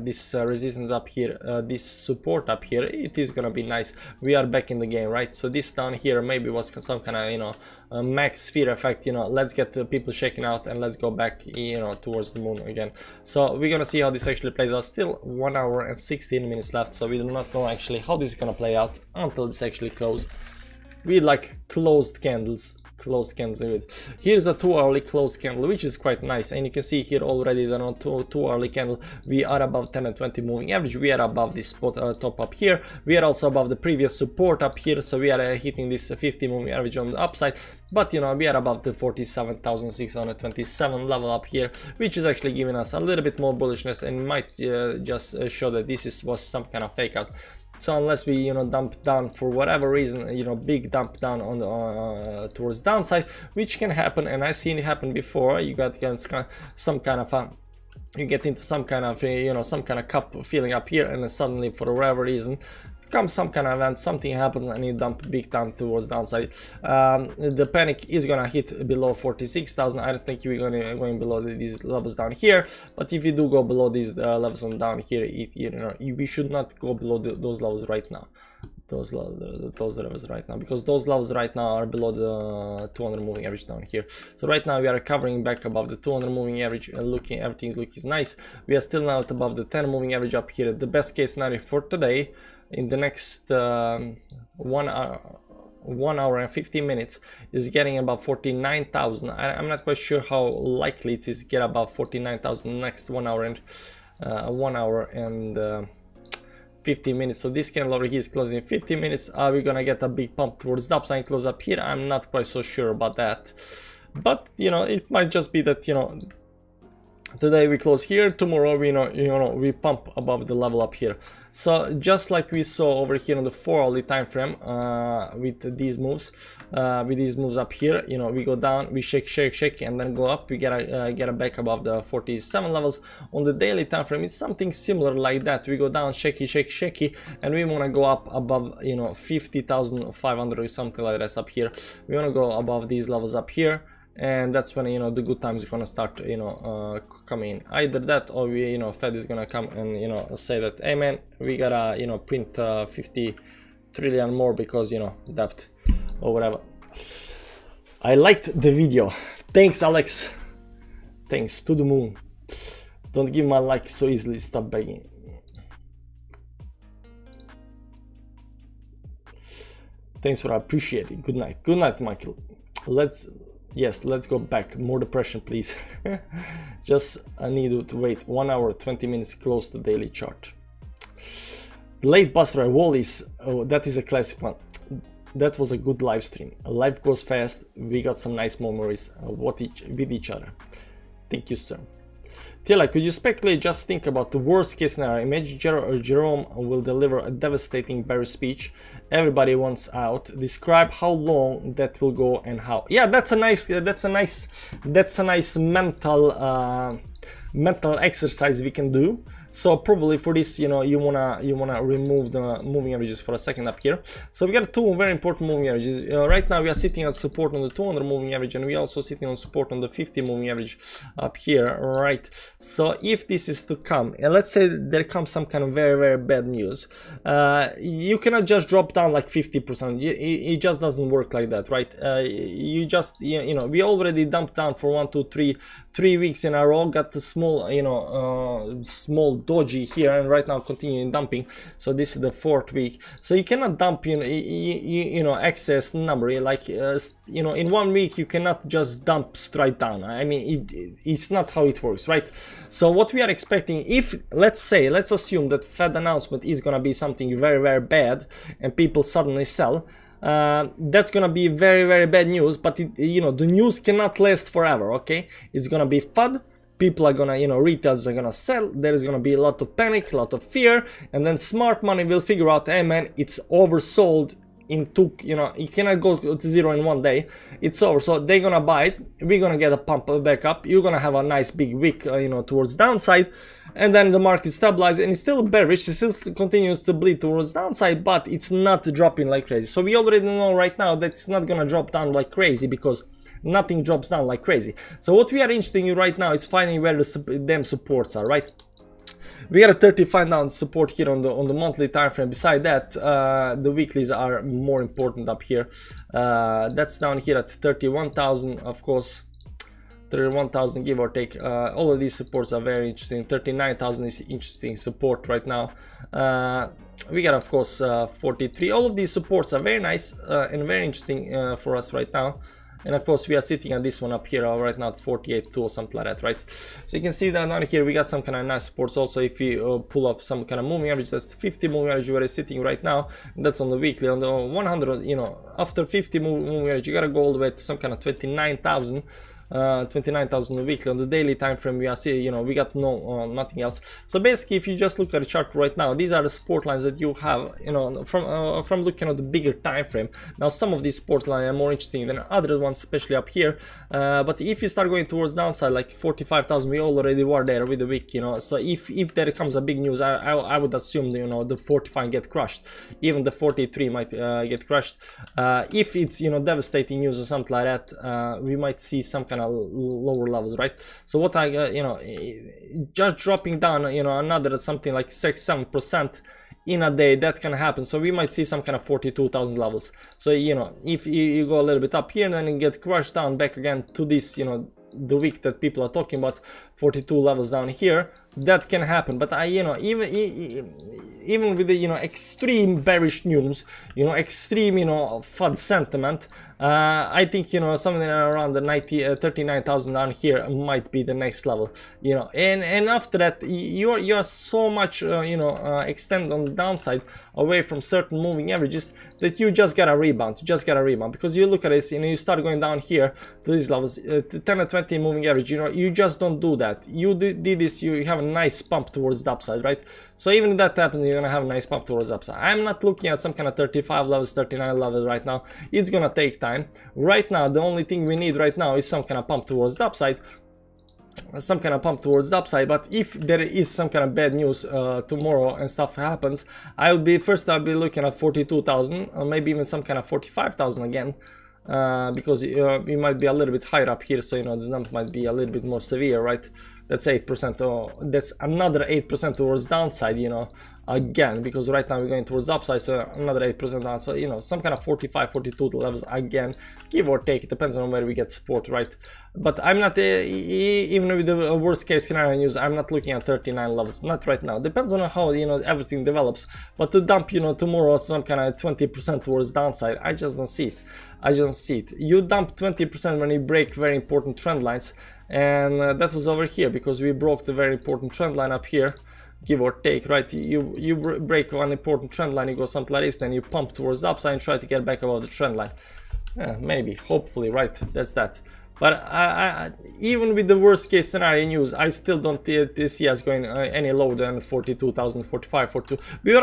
this resistance up here, this support up here. It is gonna be nice. We are back in the game, right? So this down here maybe was some kind of, you know, max fear effect, you know, let's get the people shaking out and let's go back, you know, towards the moon again. So we're gonna see how this actually plays out. Still 1 hour and 16 minutes left, so we do not know actually how this is gonna play out until this actually closed. We like closed candles. Here's a 2 hourly closed candle, which is quite nice, and you can see here already that on 2 hourly candle we are above 10 and 20 moving average. We are above this spot top up here. We are also above the previous support up here, so we are hitting this 50 moving average on the upside. But, you know, we are above the 47,627 level up here, which is actually giving us a little bit more bullishness and might just show that this was some kind of fake out. So unless we, you know, dump down for whatever reason, you know, big dump down on the towards downside, which can happen, and I've seen it happen before. You got some kind of you get into some kind of, you know, some kind of cup feeling up here, and then suddenly for whatever reason comes some kind of event, something happens, and you dump big time towards downside. The panic is gonna hit below 46,000. I don't think we're going below these levels down here, but if you do go below these levels on down here, you know, we should not go below those levels right now. Those levels right now, because those levels right now are below the 200 moving average down here. So right now we are recovering back above the 200 moving average, and everything's looking nice. We are still not above the 10 moving average up here. The best case scenario for today, in the next 1 hour and 15 minutes, is getting about 49,000. I'm not quite sure how likely it is to get about 49,000 next 1 hour and 15 minutes. So this candle over here is closing in 15 minutes. Are we gonna get a big pump towards the upside and close up here? I'm not quite so sure about that, but, you know, it might just be that, you know, today we close here, tomorrow we we pump above the level up here. So just like we saw over here on the 4 hourly time frame, with these moves up here, you know, we go down, we shake, and then go up. We get a back above the 47 levels. On the daily time frame, it's something similar like that. We go down, shaky, and we want to go up above, you know, 50,500 or something like that up here. We want to go above these levels up here. And that's when, you know, the good times are gonna start, you know, coming in. Either that, or we, you know, Fed is gonna come and, you know, say that, hey man, we gotta, you know, print 50 trillion more because, you know, debt or whatever. I liked the video. Thanks, Alex. Thanks to the moon. Don't give my like so easily. Stop begging. Thanks for appreciating. Good night, Michael. Let's go back. More depression, please. Just I need to wait 1 hour 20 minutes close to daily chart. Late Buster Wallis, oh, that is a classic one. that was a good live stream. Life goes fast. We got some nice memories with each other. Thank you, sir. Tila, could you speculate? Just think about the worst case scenario. Imagine Jerome will deliver a devastating bearish speech. Everybody wants out. Describe how long that will go and how. Yeah, that's a nice mental exercise we can do. So probably for this, you wanna remove the moving averages for a second up here. So we got two very important moving averages. Right now we are sitting at support on the 200 moving average, and we are also sitting on support on the 50 moving average up here. Right. So if this is to come, and let's say there comes some kind of very bad news, you cannot just drop down like 50%. It just doesn't work like that, right? You just we already dumped down for 1, 2, 3 weeks in a row, got the small small doji here, and right now continuing dumping. So this is the 4th week. So you cannot dump excess number like in 1 week. You cannot just dump straight down. I mean, it's not how it works, right? So what we are expecting, if let's assume that Fed announcement is gonna be something very bad and people suddenly sell, that's gonna be very bad news. But the news cannot last forever. Okay, it's gonna be FUD. People are gonna, retailers are gonna sell. There is gonna be a lot of panic, a lot of fear, and then smart money will figure out, hey man, it's oversold in it cannot go to zero in 1 day. It's over, so they're gonna buy it. We're gonna get a pump back up. You're gonna have a nice big wick, towards downside, and then the market stabilizes, and it's still bearish. It still continues to bleed towards downside, but it's not dropping like crazy. So we already know right now that it's not gonna drop down like crazy, because nothing drops down like crazy. So what we are interested in right now is finding where the damn supports are, right? We got a 35 down support here on the monthly time frame. Beside that, the weeklies are more important up here. That's down here at 31,000, of course. 31,000 give or take. All of these supports are very interesting. 39,000 is interesting support right now. We got, of course, 43. All of these supports are very nice and very interesting for us right now. And of course we are sitting at this one up here right now at 48.2 or something like that, right? So you can see that down here we got some kind of nice supports. Also, if you pull up some kind of moving average, that's the 50 moving average where it's sitting right now. That's on the weekly. On the 100, after 50 moving average, you gotta go all the way to some kind of 29,000. 29,000 weekly. On the daily time frame we are seeing, we got nothing else. So basically, if you just look at the chart right now, these are the support lines that you have, from looking at the bigger time frame. Now some of these support lines are more interesting than other ones, especially up here, but if you start going towards downside like 45,000, we already were there with the week, so if there comes a big news, I would assume the 45 get crushed. Even the 43 might get crushed. If it's devastating news or something like that, we might see some kind of lower levels, right? So what just dropping down another something like 6-7% in a day, that can happen. So we might see some kind of 42,000 levels. So if you go a little bit up here and then you get crushed down back again to this the week that people are talking about, 42 levels down here, that can happen. But even with the extreme bearish news, extreme FUD sentiment, I think something around the 39,000 down here might be the next level, and after that you are so much extend on the downside away from certain moving averages that you just gotta rebound. Because you look at this, you start going down here to these levels, 10 and 20 moving average, you just don't do that. You did this, you have a nice pump towards the upside, right? So even if that happens, you're gonna have a nice pump towards the upside. I'm not looking at some kind of 35 levels, 39 levels right now. It's gonna take time. Right now, the only thing we need right now is some kind of pump towards the upside. But if there is some kind of bad news tomorrow and stuff happens, I'll be looking at 42,000, or maybe even some kind of 45,000 again, because we might be a little bit higher up here, so the dump might be a little bit more severe, right? That's 8%, or that's another 8% towards downside, again, because right now we're going towards upside, so another 8% down. So some kind of 45, 42 levels again, give or take. It depends on where we get support, right? But I'm not even with the worst case scenario news, I'm not looking at 39 levels, not right now. Depends on how everything develops. But to dump tomorrow some kind of 20% towards downside, I just don't see it. You dump 20% when you break very important trend lines, and that was over here because we broke the very important trend line up here. give or take, right? You break one important trend line, you go something like this, then you pump towards the upside and try to get back above the trend line. Maybe, hopefully, right? That's that. But even with the worst case scenario news, I still don't see us going any lower than 42,000, 45, 42. We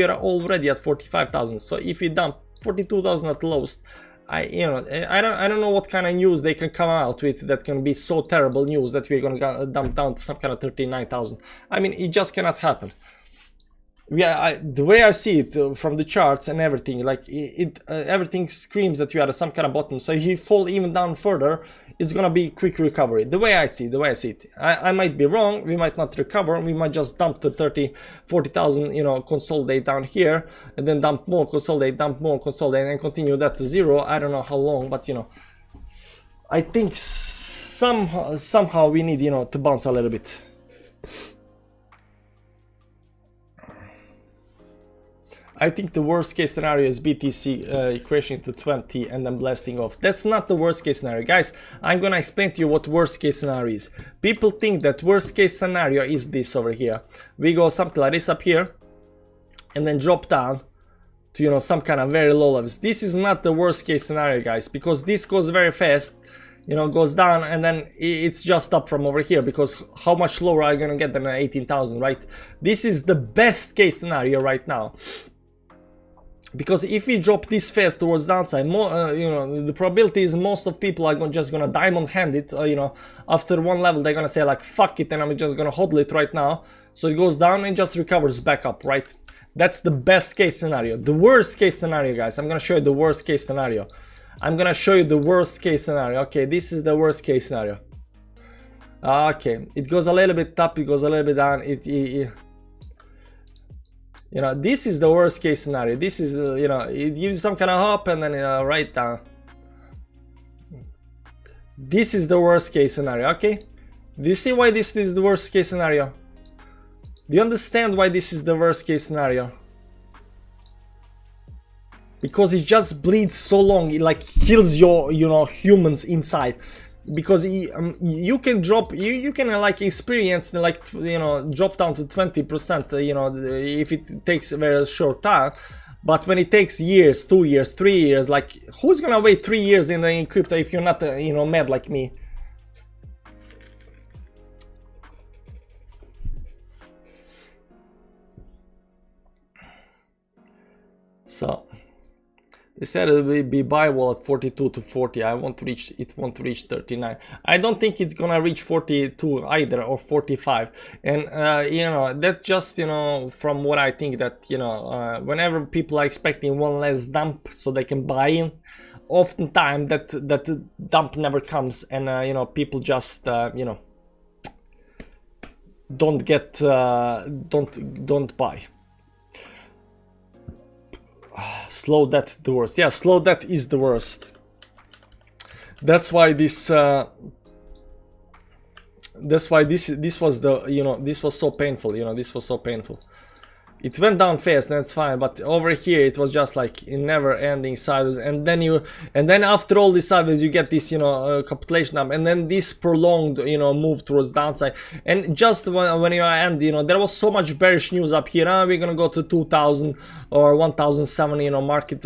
are already at 45,000. So if we dump 42,000 at the lowest, I don't know what kind of news they can come out with that can be so terrible news that we're gonna dump down to some kind of 39,000. I mean, it just cannot happen. The way I see it from the charts and everything, like everything screams that we are at some kind of bottom. So if you fall even down further, it's gonna be quick recovery. The way I see it, I might be wrong. We might not recover. We might just dump to 30, 40,000. You know, consolidate down here, and then dump more, consolidate, and continue that to zero. I don't know how long, but you know, I think somehow we need, you know, to bounce a little bit. I think the worst case scenario is BTC crashing to 20 and then blasting off. That's not the worst case scenario. Guys, I'm gonna explain to you what worst case scenario is. People think that worst case scenario is this over here. We go something like this up here and then drop down to, you know, some kind of very low levels. This is not the worst case scenario, guys, because this goes very fast, you know, goes down and then it's just up from over here, because how much lower are you gonna get than 18,000, right? This is the best case scenario right now. Because if we drop this fast towards downside, you know, the probability is most of people are just gonna diamond hand it. You know, after one level they're gonna say like fuck it, and I'm just gonna hodl it right now. So it goes down and just recovers back up, right? That's the best case scenario. The worst case scenario, guys, I'm gonna show you the worst case scenario. Okay, this is the worst case scenario. Okay, it goes a little bit up, it goes a little bit down. You know, this is the worst case scenario. This is, you know, it gives some kind of hop and then right down. This is the worst case scenario, okay? Do you see why this is the worst case scenario? Do you understand why this is the worst case scenario? Because it just bleeds so long, it like kills your, you know, humans inside. Because you can drop, you can like experience like, you know, drop down to 20%, you know, if it takes a very short time. But when it takes years, 2 years, 3 years, like who's gonna wait 3 years in crypto if you're not, you know, mad like me? So they said it will be buyable at 42 to 40. It won't reach 39. I don't think it's gonna reach 42 either, or 45. And you know, that just, you know, from what I think, that, you know, whenever people are expecting one less dump so they can buy in, oftentimes that dump never comes, and you know, people just you know, don't buy. Slow death the worst. Yeah, slow death is the worst. That's why this this was the, you know, this was so painful, you know, this was so painful. It went down fast, that's fine, but over here it was just like a never-ending sideways, and then after all this sideways you get this, you know, capitulation up, and then this prolonged, you know, move towards downside. And just when you end, you know, there was so much bearish news up here. We're gonna go to 2,000 or 1,007, you know, market.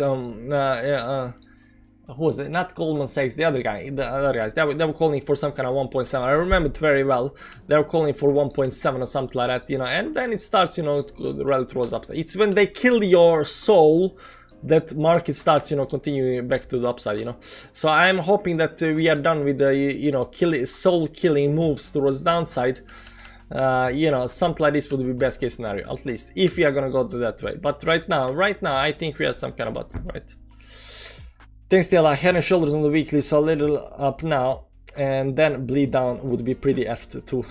Who was it? Not Goldman Sachs, the other guys. They were calling for some kind of 1.7. I remember it very well. They were calling for 1.7 or something like that, you know. And then it starts, you know, to rally towards upside. It's when they kill your soul that market starts, you know, continuing back to the upside, you know. So I'm hoping that we are done with the, you know, soul killing moves towards downside. You know, something like this would be best case scenario, at least if we are gonna go to that way. But right now, I think we have some kind of bottom, right? Thanks, Stella. Head and shoulders on the weekly, so a little up now, and then bleed down would be pretty effed too.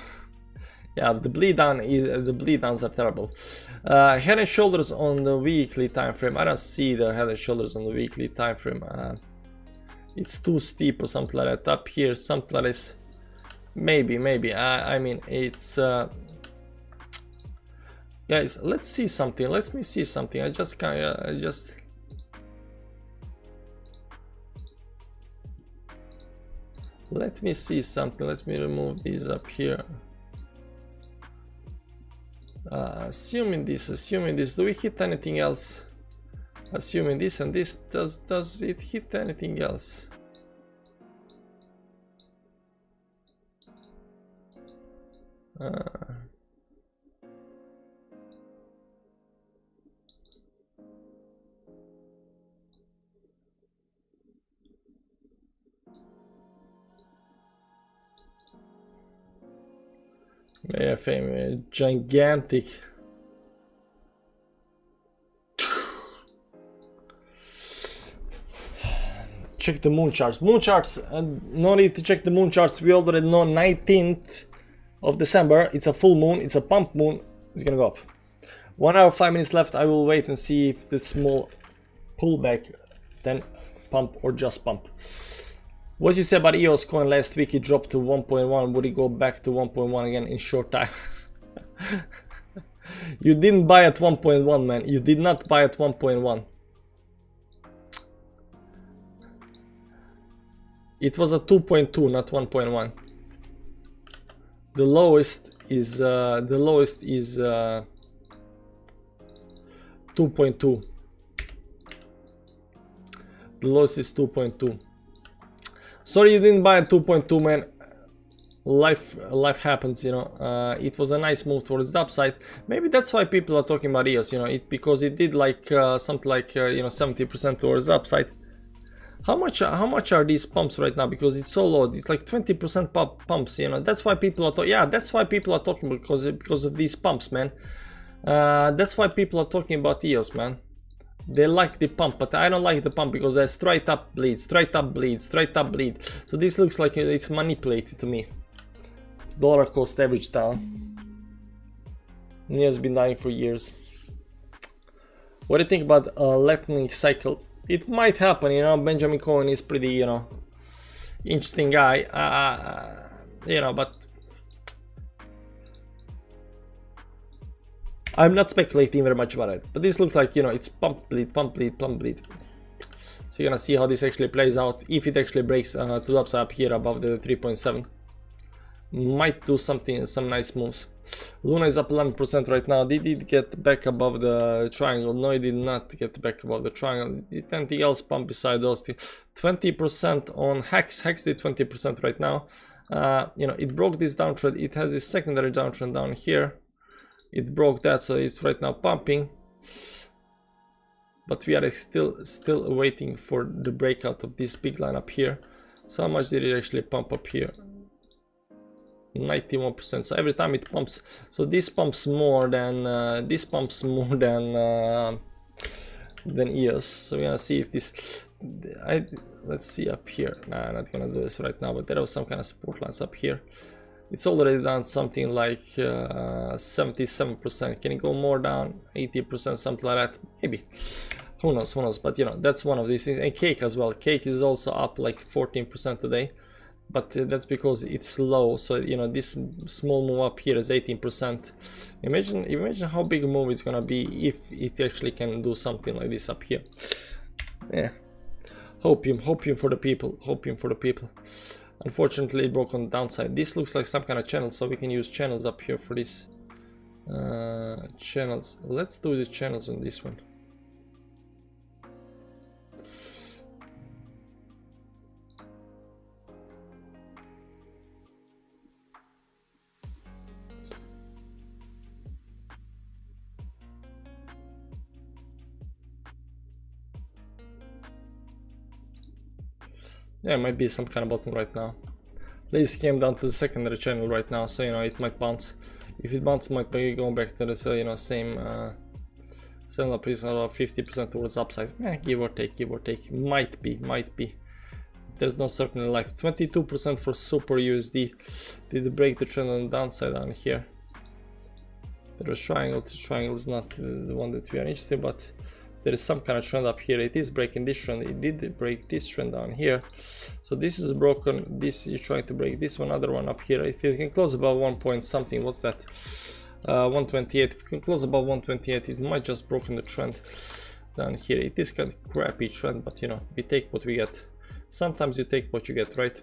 Yeah, the bleed downs are terrible. Head and shoulders on the weekly time frame. I don't see the head and shoulders on the weekly time frame. It's too steep or something like that. Up here, something like this. Maybe. I mean, it's. Guys, let's see something. Let me see something. I just can't. Let me see something. Let me remove these up here. Assuming this, do we hit anything else? Assuming this and this, does it hit anything else? Yeah, fame, gigantic. Check the moon charts. Moon charts, no need to check the moon charts. We already know 19th of December. It's a full moon. It's a pump moon. It's gonna go up. 1 hour, 5 minutes left. I will wait and see if this small pullback, then pump or just pump. What you said about EOS coin last week? It dropped to 1.1. Would it go back to 1.1 again in short time? You didn't buy at 1.1, man. You did not buy at 1.1. It was a 2.2, not 1.1. The lowest is 2.2. The lowest is 2.2. Sorry you didn't buy at 2.2, man. Life happens, you know. It was a nice move towards the upside. Maybe that's why people are talking about EOS, you know, because it did like something like you know, 70% towards the upside. How much are these pumps right now? Because it's so low. It's like 20% pumps, you know. That's why people are talking. Yeah, that's why people are talking, because of these pumps, man. That's why people are talking about EOS, man. They like the pump, but I don't like the pump because they straight up bleed, straight up bleed, straight up bleed. So this looks like it's manipulated to me. Dollar cost average down. Neo's been dying for years. What do you think about a lightning cycle? It might happen, you know. Benjamin Cohen is pretty, you know, interesting guy, you know, but I'm not speculating very much about it. But this looks like, you know, it's pump bleed, pump bleed, pump bleed. So you're gonna see how this actually plays out. If it actually breaks to the upside up here above the 3.7, might do something, some nice moves. Luna is up 11% right now. Did it get back above the triangle? No, it did not get back above the triangle. Did anything else pump beside those two? 20% on Hex. Hex did 20% right now. You know, it broke this downtrend. It has this secondary downtrend down here. It broke that, so it's right now pumping. But we are still waiting for the breakout of this big line up here. So how much did it actually pump up here? 91%. So every time it pumps, so this pumps more than EOS. So we're gonna see if this, let's see up here. Nah, I'm not gonna do this right now, but there was some kind of support lines up here. It's already done something like 77%. Can it go more down? 80%, something like that, maybe. Who knows, who knows? But you know, that's one of these things. And Cake as well. Cake is also up like 14% today. But that's because it's low, so you know, this small move up here is 18%. Imagine how big a move it's gonna be if it actually can do something like this up here. Yeah, hopium for the people, hopium for the people. Unfortunately, it broke on the downside. This looks like some kind of channel, so we can use channels up here for this. Channels. Let's do the channels on this one. Yeah, it might be some kind of bottom right now. Lazy came down to the secondary channel right now, so you know, it might bounce. If it bounces, might be going back to the you know, same similar price, around 50% towards upside. Yeah, give or take. Might be. There's no certainty in life. 22% for Super USD. Did it break the trend on the downside down here? There was triangle. Triangle is not the one that we are interested in, but there is some kind of trend up here. It is breaking this trend. It did break this trend down here. So this is broken. This you're trying to break this one, other one up here. If you can close above 1 point something, what's that? 128. If you can close above 128, it might just broken the trend down here. It is kind of crappy trend, but you know, we take what we get. Sometimes you take what you get, right?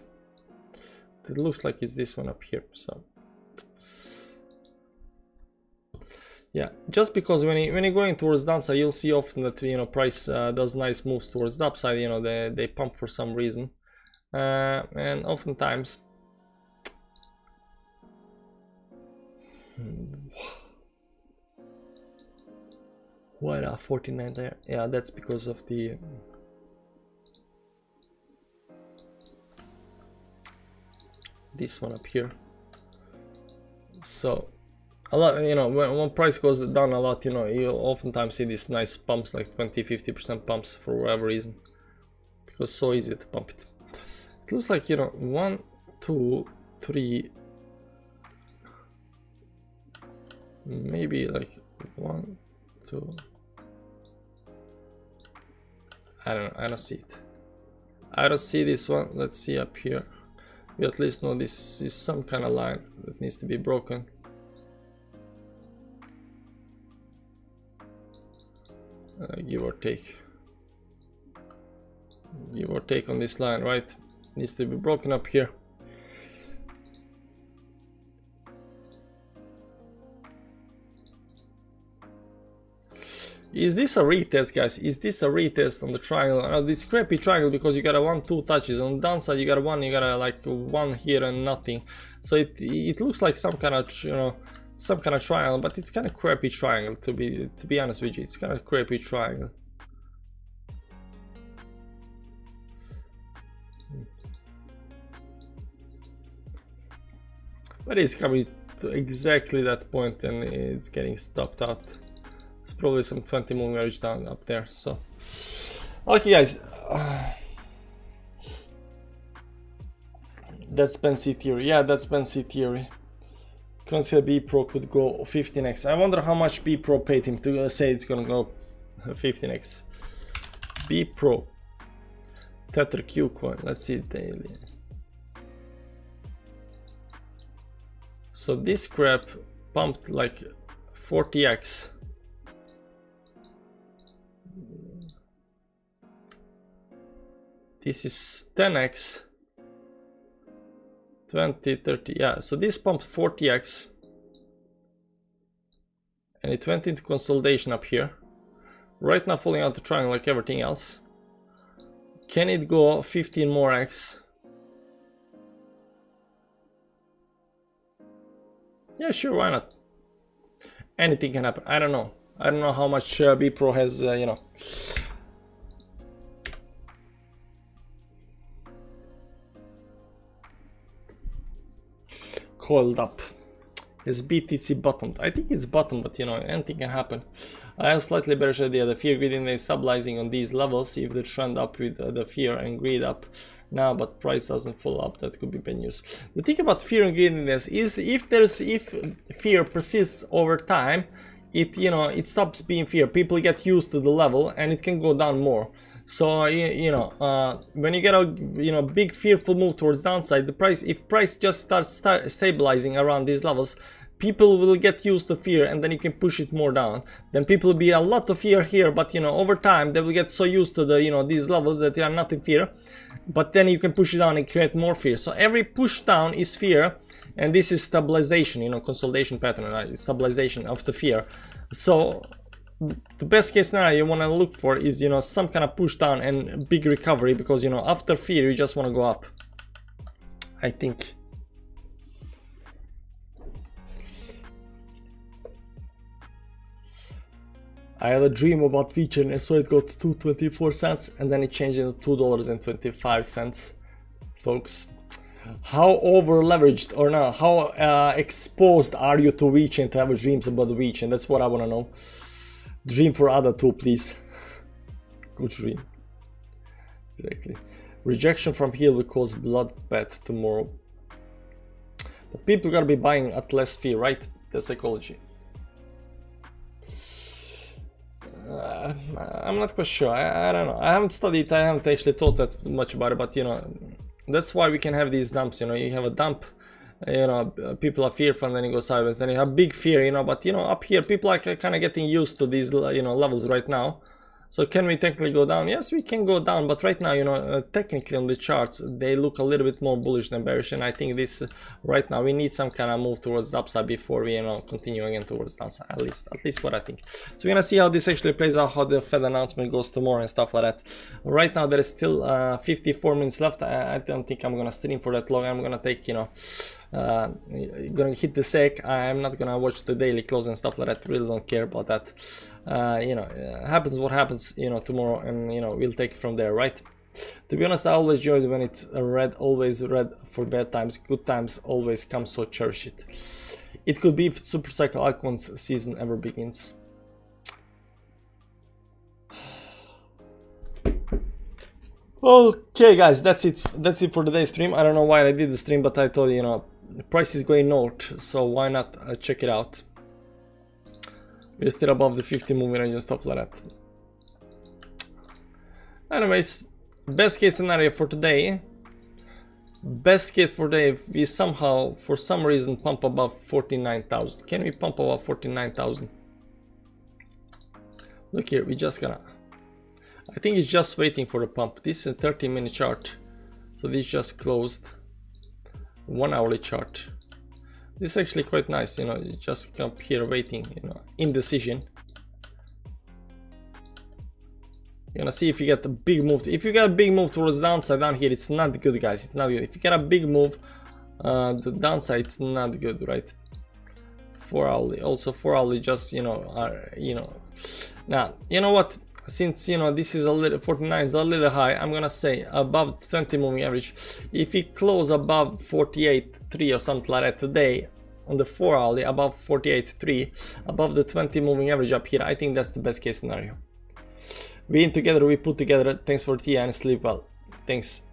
It looks like it's this one up here. So Yeah, just because when you're going towards downside, you'll see often that, you know, price does nice moves towards the upside. You know, they pump for some reason, and oftentimes. What 49 there? Yeah, that's because of the this one up here. So a lot, you know, when price goes down a lot, you know, you oftentimes see these nice pumps, like 20-50% pumps for whatever reason, because it's so easy to pump it. It looks like, you know, 1, 2, 3, maybe like 1, 2. I don't see it. I don't see this one. Let's see up here. We at least know this is some kind of line that needs to be broken. Give or take. Give or take on this line, right? Needs to be broken up here. Is this a retest, guys? Is this a retest on the triangle? This crappy triangle, because you got a 1-2 touches on the downside. You got a 1, you got a like 1 here and nothing. So it looks like some kind of, you know, some kind of triangle, but it's kind of crappy triangle. To be honest with you, it's kind of crappy triangle. But it's coming to exactly that point and it's getting stopped out. It's probably some 20 moving average down up there. So, okay, guys, that's Pensy theory. Yeah, that's Pensy theory. Consider B Pro could go 15x. I wonder how much B Pro paid him to say it's gonna go 15x. B Pro Tether Q coin. Let's see daily. So this crap pumped like 40x. This is 10x, 20, 30, yeah, so this pumped 40x and it went into consolidation up here. Right now falling out the triangle like everything else. Can it go 15 more x? Yeah, sure, why not? Anything can happen. I don't know. I don't know how much B Pro has, you know. Coiled up. Is BTC bottomed? I think it's bottomed, but you know, anything can happen. I have slightly bearish idea. The fear greed index stabilizing on these levels. If the trend up with the fear and greed up now, but price doesn't follow up, that could be bad news. The thing about fear and greed index is if fear persists over time, it stops being fear. People get used to the level and it can go down more. So when you get a big fearful move towards downside, if price just starts stabilizing around these levels, people will get used to fear and then you can push it more down. Then people will be a lot of fear here, but over time they will get so used to the these levels that they are not in fear. But then you can push it down and create more fear. So every push down is fear, and this is stabilization, consolidation pattern, right? Stabilization of the fear. So the best case scenario you want to look for is some kind of push down and big recovery, because after fear you just want to go up, I think. I had a dream about VeChain and I saw it go to 2.24 cents and then it changed into $2.25, folks. How over leveraged or not, how exposed are you to VeChain to have dreams about the VeChain? That's what I want to know. Dream for other two, please. Good dream. Exactly. Rejection from here will cause bloodbath tomorrow. But people gotta be buying at less fee, right? That's psychology. I'm not quite sure. I don't know. I haven't studied. I haven't actually thought that much about it. But that's why we can have these dumps. You have a dump. People are fearful, and then it goes sideways. Then you have big fear. But up here, people are kind of getting used to these levels right now. So can we technically go down? Yes, we can go down, but right now, you know, technically on the charts, they look a little bit more bullish than bearish, and I think this, right now, we need some kind of move towards the upside before we, you know, continue again towards the downside, at least what I think. So we're gonna see how this actually plays out, how the Fed announcement goes tomorrow and stuff like that. Right now, there is still 54 minutes left. I don't think I'm gonna stream for that long. I'm gonna take, you know, gonna hit the sec. I'm not gonna watch the daily close and stuff like that. Really don't care about that. You know, happens what happens, you know, tomorrow, and you know, we'll take it from there, right? To be honest, I always enjoy when it's red, always red for bad times. Good times always come, so cherish it. It could be if super cycle altcoins season ever begins. Okay guys, that's it for today's stream. I don't know why I did the stream, but I thought, you know, the price is going north, so why not check it out. We're still above the 50 moving range and stuff like that. Anyways, best case scenario for today. Best case for today, if we somehow, for some reason, pump above 49,000. Can we pump above 49,000? Look here, we just gonna... I think it's just waiting for the pump. This is a 30-minute chart, so this just closed. 1 hourly chart. This is actually quite nice, you know, you just come here waiting, you know, indecision. You're gonna see if you get a big move. If you get a big move towards the downside down here, it's not good, guys. It's not good. If you get a big move, the downside, it's not good, right? 4 hourly, also 4 hourly, just, you know, are, you know. Now, you know what? Since, you know, this is a little 49 is a little high, I'm gonna say above 20 moving average. If it close above 48.3 or something like that today on the 4 hourly, above 48.3, above the 20 moving average up here, I think that's the best case scenario. We in together, we put together. Thanks for tea and sleep well. Thanks.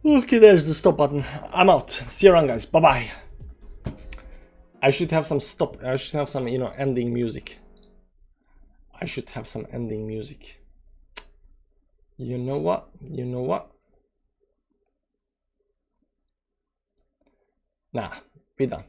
Okay, there's the stop button. I'm out. See you around, guys. Bye bye. I should have some stop. I should have some, you know, ending music. I should have some ending music. You know what? You know what? Nah, we done.